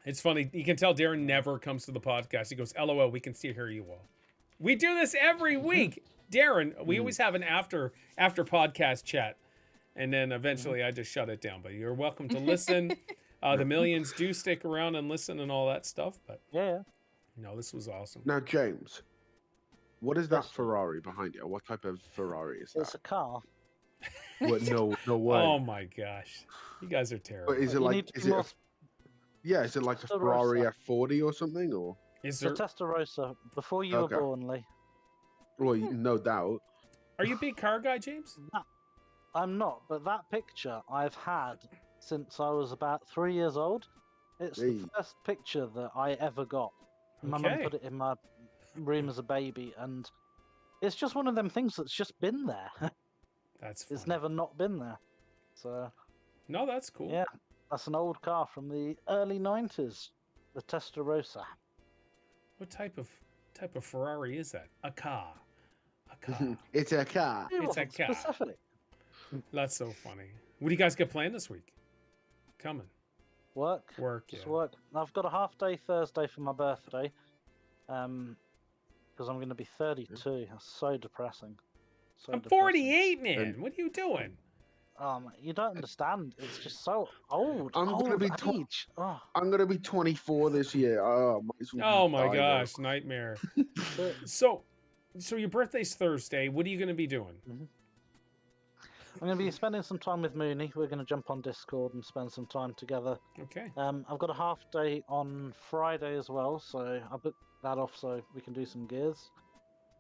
It's funny. You can tell Darren never comes to the podcast. He goes, LOL, we can still hear you all. We do this every week. Darren, we always have an after podcast chat. And then eventually I just shut it down. But you're welcome to listen. The millions do stick around and listen and all that stuff. But Yeah. no, this was awesome. now James, what is that Yes. Ferrari behind you? What type of Ferrari is It's that? a car. What, no way. Oh my gosh. You guys are terrible. But is it You like need to is be it more is it like a Testarossa. Ferrari F40 or something or? Is It's a there, Testarossa. Before you Okay. were born, Lee. Well, no doubt. are you a big car guy, James? I'm not, but that picture I've had since I was about 3 years old. It's Hey. the first picture that I ever got. My mum Okay. put it in my room as a baby, and it's just one of them things that's just been there. That's funny. It's never not been there. So, No, that's cool. yeah, that's an old car from the early 90s, the Testarossa. What type of Ferrari is that? A car. A car. It's a car. It It's a wasn't car. specific. That's so funny. What do you guys get planned this week? Coming. Work. Work, yeah. Just work. I've got a half day Thursday for my birthday. Because I'm going to be 32. That's so depressing. So I'm depressing. 48, man. What are you doing? You don't understand. It's just so old. I'm gonna old be age. Oh, I'm gonna be 24 this year. Oh, might as well Oh my die now. gosh, nightmare. So your birthday's Thursday. What are you going to be doing? I'm going to be spending some time with Mooney. We're going to jump on Discord and spend some time together. Okay. I've got a half day on Friday as well, so I booked that off so we can do some gears.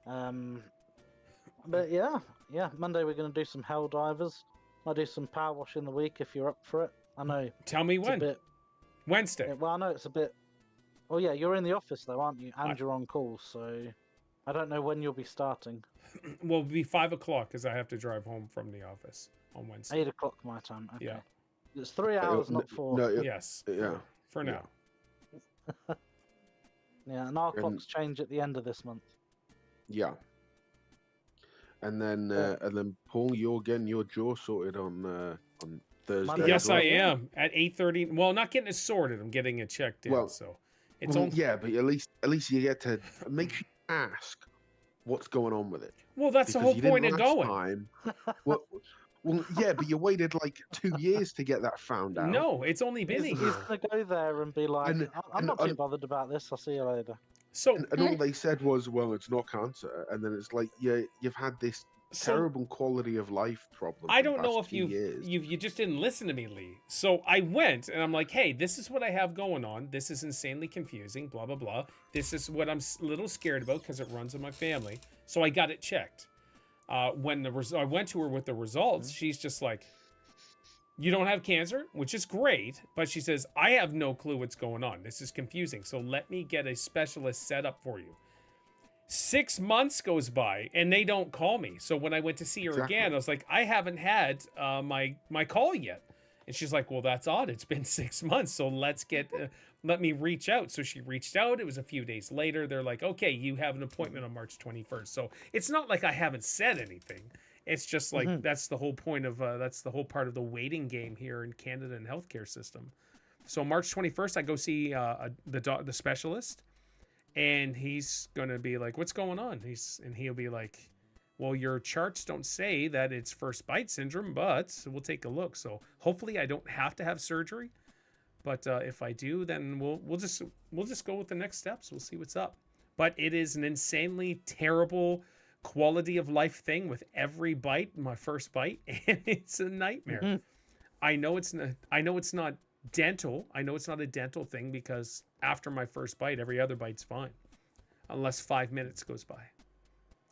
But yeah, Monday we're going to do some Helldivers. I'll do some power wash in the week if you're up for it. I know Tell me it's when. a bit. Wednesday. Well, I know it's a bit. Oh yeah, you're in the office though, aren't you? And you're on call, so I don't know when you'll be starting. Well, it'll be 5 o'clock because I have to drive home from the office on Wednesday. 8 o'clock my time. Okay. Yeah. It's 3 hours, not 4. No, Yes. yeah. For now. Yeah, and our And- clocks change at the end of this month. Yeah. And then Paul, you're getting your jaw sorted on Thursday. Monday. Yes, as well. I am at 8:30. Well, not getting it sorted. I'm getting it checked in. Well, So it's Well, on. yeah, but at least you get to make sure you ask what's going on with it. Well, that's the Because whole you didn't point of last going. time. Well, yeah, but you waited like 2 years to get that found out. No, it's only been a He's year. going to go there and be like, And- I'm not and- too bothered about this. I'll see you later. So, And all they said was, well, it's not cancer. And then it's like, yeah, you've had this terrible quality of life problem. I for the don't know past if 2 years. you just didn't listen to me, Lee. So I went and I'm like, hey, this is what I have going on. This is insanely confusing. Blah blah blah. This is what I'm a little scared about because it runs in my family. So I got it checked. When I went to her with the results, she's just like, You don't have cancer, which is great, but she says, I have no clue what's going on. This is confusing, so let me get a specialist set up for you. 6 months goes by, and they don't call me. So when I went to see her again, I was like, I haven't had my call yet. And she's like, well, that's odd. It's been 6 months, so let me reach out. So she reached out. It was a few days later. They're like, okay, you have an appointment on March 21st. So it's not like I haven't said anything. It's just like that's the whole point of that's the whole part of the waiting game here in Canada and healthcare system. So March 21st, I go see the specialist, and he's gonna be like, "What's going on?" He'll be like, "Well, your charts don't say that it's first bite syndrome, but we'll take a look." So hopefully, I don't have to have surgery, but if I do, then we'll just go with the next steps. We'll see what's up. But it is an insanely terrible quality of life thing with every bite, my first bite, and it's a nightmare. I know it's not dental. I know it's not a dental thing because after my first bite, every other bite's fine, unless 5 minutes goes by.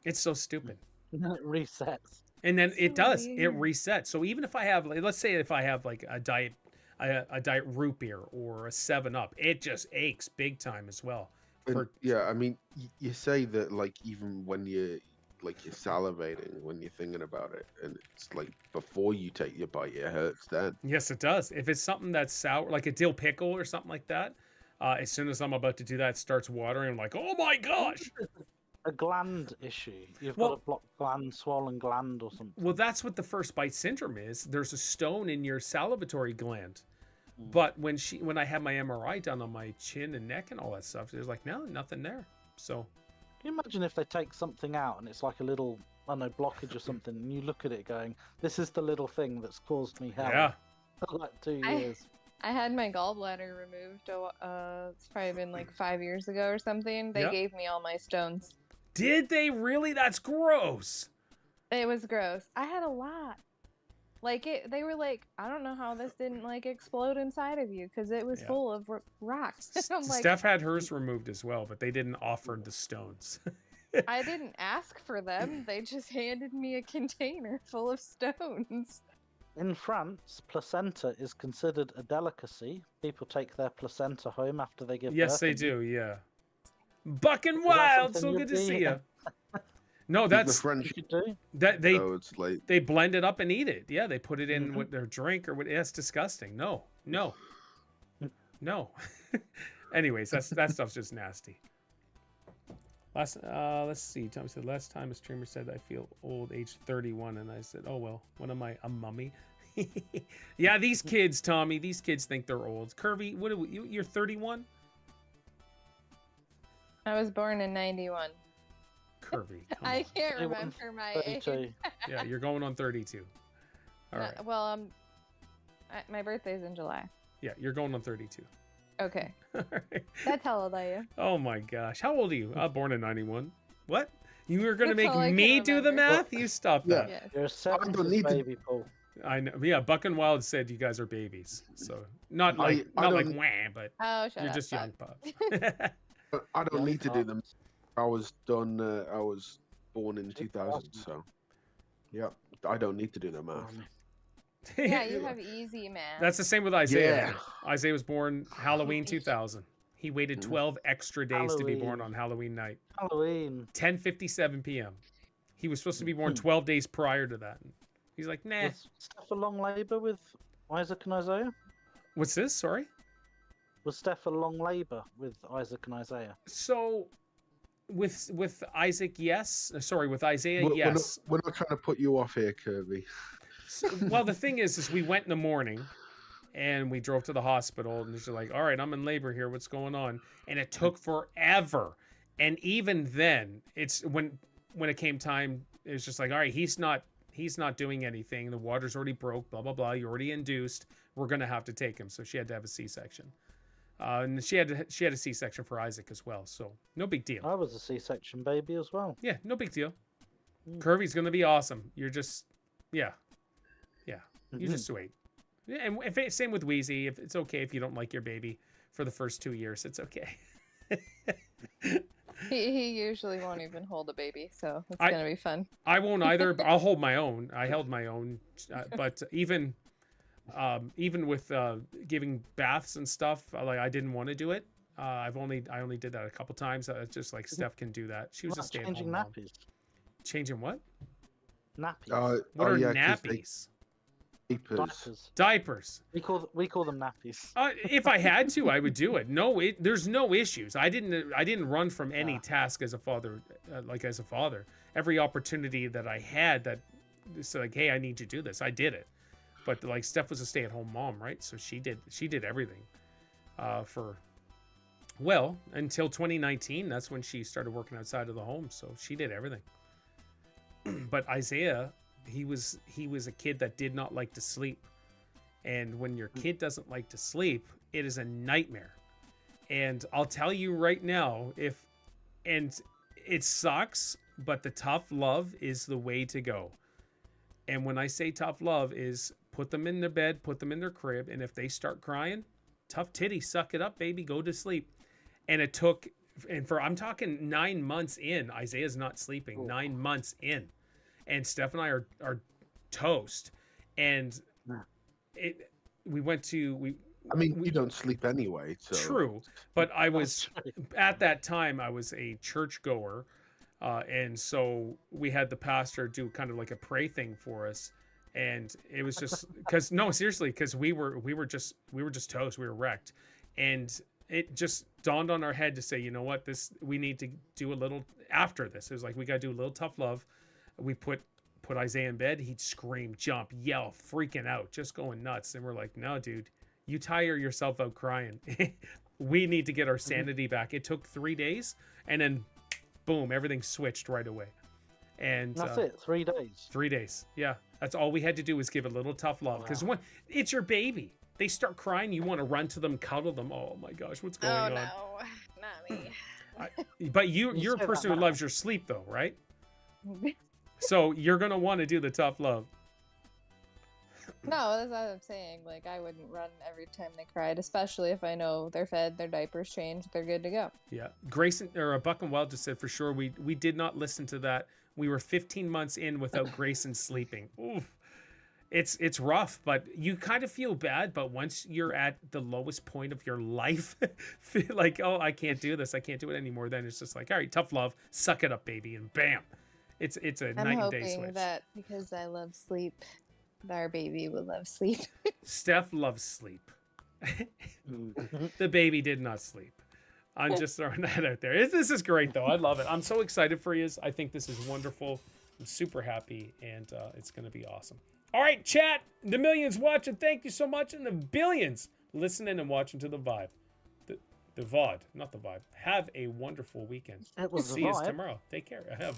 It's so stupid. It resets. And then it does. weird. It resets. So even if I have, let's say, if I have like a diet root beer or a 7-Up, it just aches big time as well. And, yeah, I mean, you say that like even when you're salivating when you're thinking about it, and it's like before you take your bite, it hurts then. Yes, it does. If it's something that's sour, like a dill pickle or something like that, as soon as I'm about to do that, it starts watering. I'm like, oh my gosh! A gland issue. You've Well- got a blocked gland, swollen gland, or something. Well, that's what the first bite syndrome is. There's a stone in your salivatory gland. But when I had my MRI done on my chin and neck and all that stuff, there's like, no, nothing there. So Can you imagine if they take something out and it's like a little, I don't know, blockage or something, and you look at it going, this is the little thing that's caused me hell yeah, for like 2 years. I had my gallbladder removed. It's probably been like 5 years ago or something. They Yep. gave me all my stones. did they really? That's gross. It was gross. I had a lot. Like they were like, I don't know how this didn't like explode inside of you because it was Yeah. full of rocks. I'm like, Steph had hers removed as well, but they didn't offer the stones. I didn't ask for them. They just handed me a container full of stones. In France, placenta is considered a delicacy. People take their placenta home after they give birth. Yes, they and do. Yeah. Bucking that Wild, so something good you'd to see be- you. No, The that's You French, could do. that they so it's like they blend it up and eat it. Yeah, they put it in Mhm. with their drink or what. That's disgusting. No. Anyways, that stuff's just nasty. Let's see. Tom said last time a streamer said I feel old, age 31, and I said, oh well, what am I, a mummy? Yeah, these kids, Tommy, these kids think they're old. Curvy, you're 31? I was born in 91. Curvy, come I on. can't 31, remember my age. 32. Yeah, you're going on 32. All right. Well, my birthday's in July. Yeah, you're going on 32. Okay. All right. That's how old I am. Oh my gosh. How old are you? Born in 91. What? You were going to That's make all I can me do the remember. math? You stop that. Yes. You're a don't 70s need to- baby, Paul. I know. Yeah, Buck and Wild said you guys are babies. So not like I not like don't- wah, but Oh, shut you're up. just Bob. young pups. I don't Young need to do pups. them. I was done. I was born in 2000, so yeah, I don't need to do the math. Yeah, you have easy math. That's the same with Isaiah. Yeah. Isaiah was born Halloween 2000. He waited 12 extra days to be born on Halloween night. Halloween. 10:57 p.m. He was supposed to be born 12 days prior to that. He's like, nah. Was Steph a long labour with Isaac and Isaiah? What's this? Sorry. Was Steph a long labour with Isaac and Isaiah? So, with Isaac, yes. Sorry, with Isaiah, We're yes. not trying to put you off here, Kirby. Well, the thing is we went in the morning, and we drove to the hospital, and she's like, "All right, I'm in labor here. What's going on?" And it took forever. And even then, it's when it came time, it was just like, "All right, he's not doing anything. The water's already broke. Blah blah blah. You're already induced. We're gonna have to take him." So she had to have a C-section. And she had a C-section for Isaac as well. So no big deal. I was a C-section baby as well. Yeah, no big deal. Mm. Curvy's gonna be awesome. You're just, yeah. You Mhm. just wait. Yeah, and same with Wheezy. If it's okay if you don't like your baby for the first 2 years, it's okay. He usually won't even hold a baby, so it's I- gonna be fun. I won't either. But I'll hold my own. I held my own, but even Even with giving baths and stuff, like I didn't want to do it. I only did that a couple times. Just like Steph can do that. She was a What, stay-at-home changing mom. nappies. Changing what? Nappies. What are yeah, 'cause nappies? Diapers. Diapers. We call them nappies. If I had to, I would do it. No, there's no issues. I didn't run from any task as a father. As a father, every opportunity that I had that, it's like, hey, I need to do this, I did it. But like Steph was a stay-at-home mom, right? So she did everything. Until 2019, that's when she started working outside of the home. So she did everything. But Isaiah, he was a kid that did not like to sleep. And when your kid doesn't like to sleep, it is a nightmare. And I'll tell you right now, and it sucks, but the tough love is the way to go. And when I say tough love is put them in their bed, put them in their crib, and if they start crying, tough titty, suck it up, baby, go to sleep. And it took, I'm talking 9 months in, Isaiah's not sleeping, 9 months in. And Steph and I are toast. And we don't sleep anyway. So. True. But at that time, I was a churchgoer. And so we had the pastor do kind of like a pray thing for us. And it was just because we were just toast. We were wrecked. And it just dawned on our head to say, you know what, we need to do a little after this. It was like, we got to do a little tough love. We put Isaiah in bed. He'd scream, jump, yell, freaking out, just going nuts. And we're like, no, dude, you tire yourself out crying. We need to get our sanity back. It took 3 days, and then boom, everything switched right away. And that's it. 3 days. 3 days. Yeah. That's all we had to do was give a little tough love. Because when it's your baby, they start crying, you want to run to them, cuddle them. Oh my gosh, what's going on? Oh no, not me. But you're a person who loves your sleep though, right? So you're gonna want to do the tough love. No, that's what I'm saying. Like, I wouldn't run every time they cried, especially if I know they're fed, their diapers changed, they're good to go. Yeah, Grayson or Buck and Wild just said for sure we did not listen to that. We were 15 months in without Grayson sleeping. Oof. It's rough, but you kind of feel bad. But once you're at the lowest point of your life, feel like, oh, I can't do this, I can't do it anymore. Then it's just like, all right, tough love, suck it up, baby, and bam, it's a night and day switch. I'm hoping that because I love sleep, our baby will love sleep. Steph loves sleep. The baby did not sleep. I'm just throwing that out there. This is great, though. I love it. I'm so excited for you. I think this is wonderful. I'm super happy, and it's going to be awesome. All right, chat. The millions watching, thank you so much. And the billions listening and watching to the Vibe. The VOD, not the Vibe. Have a wonderful weekend. It was See you tomorrow. Take care.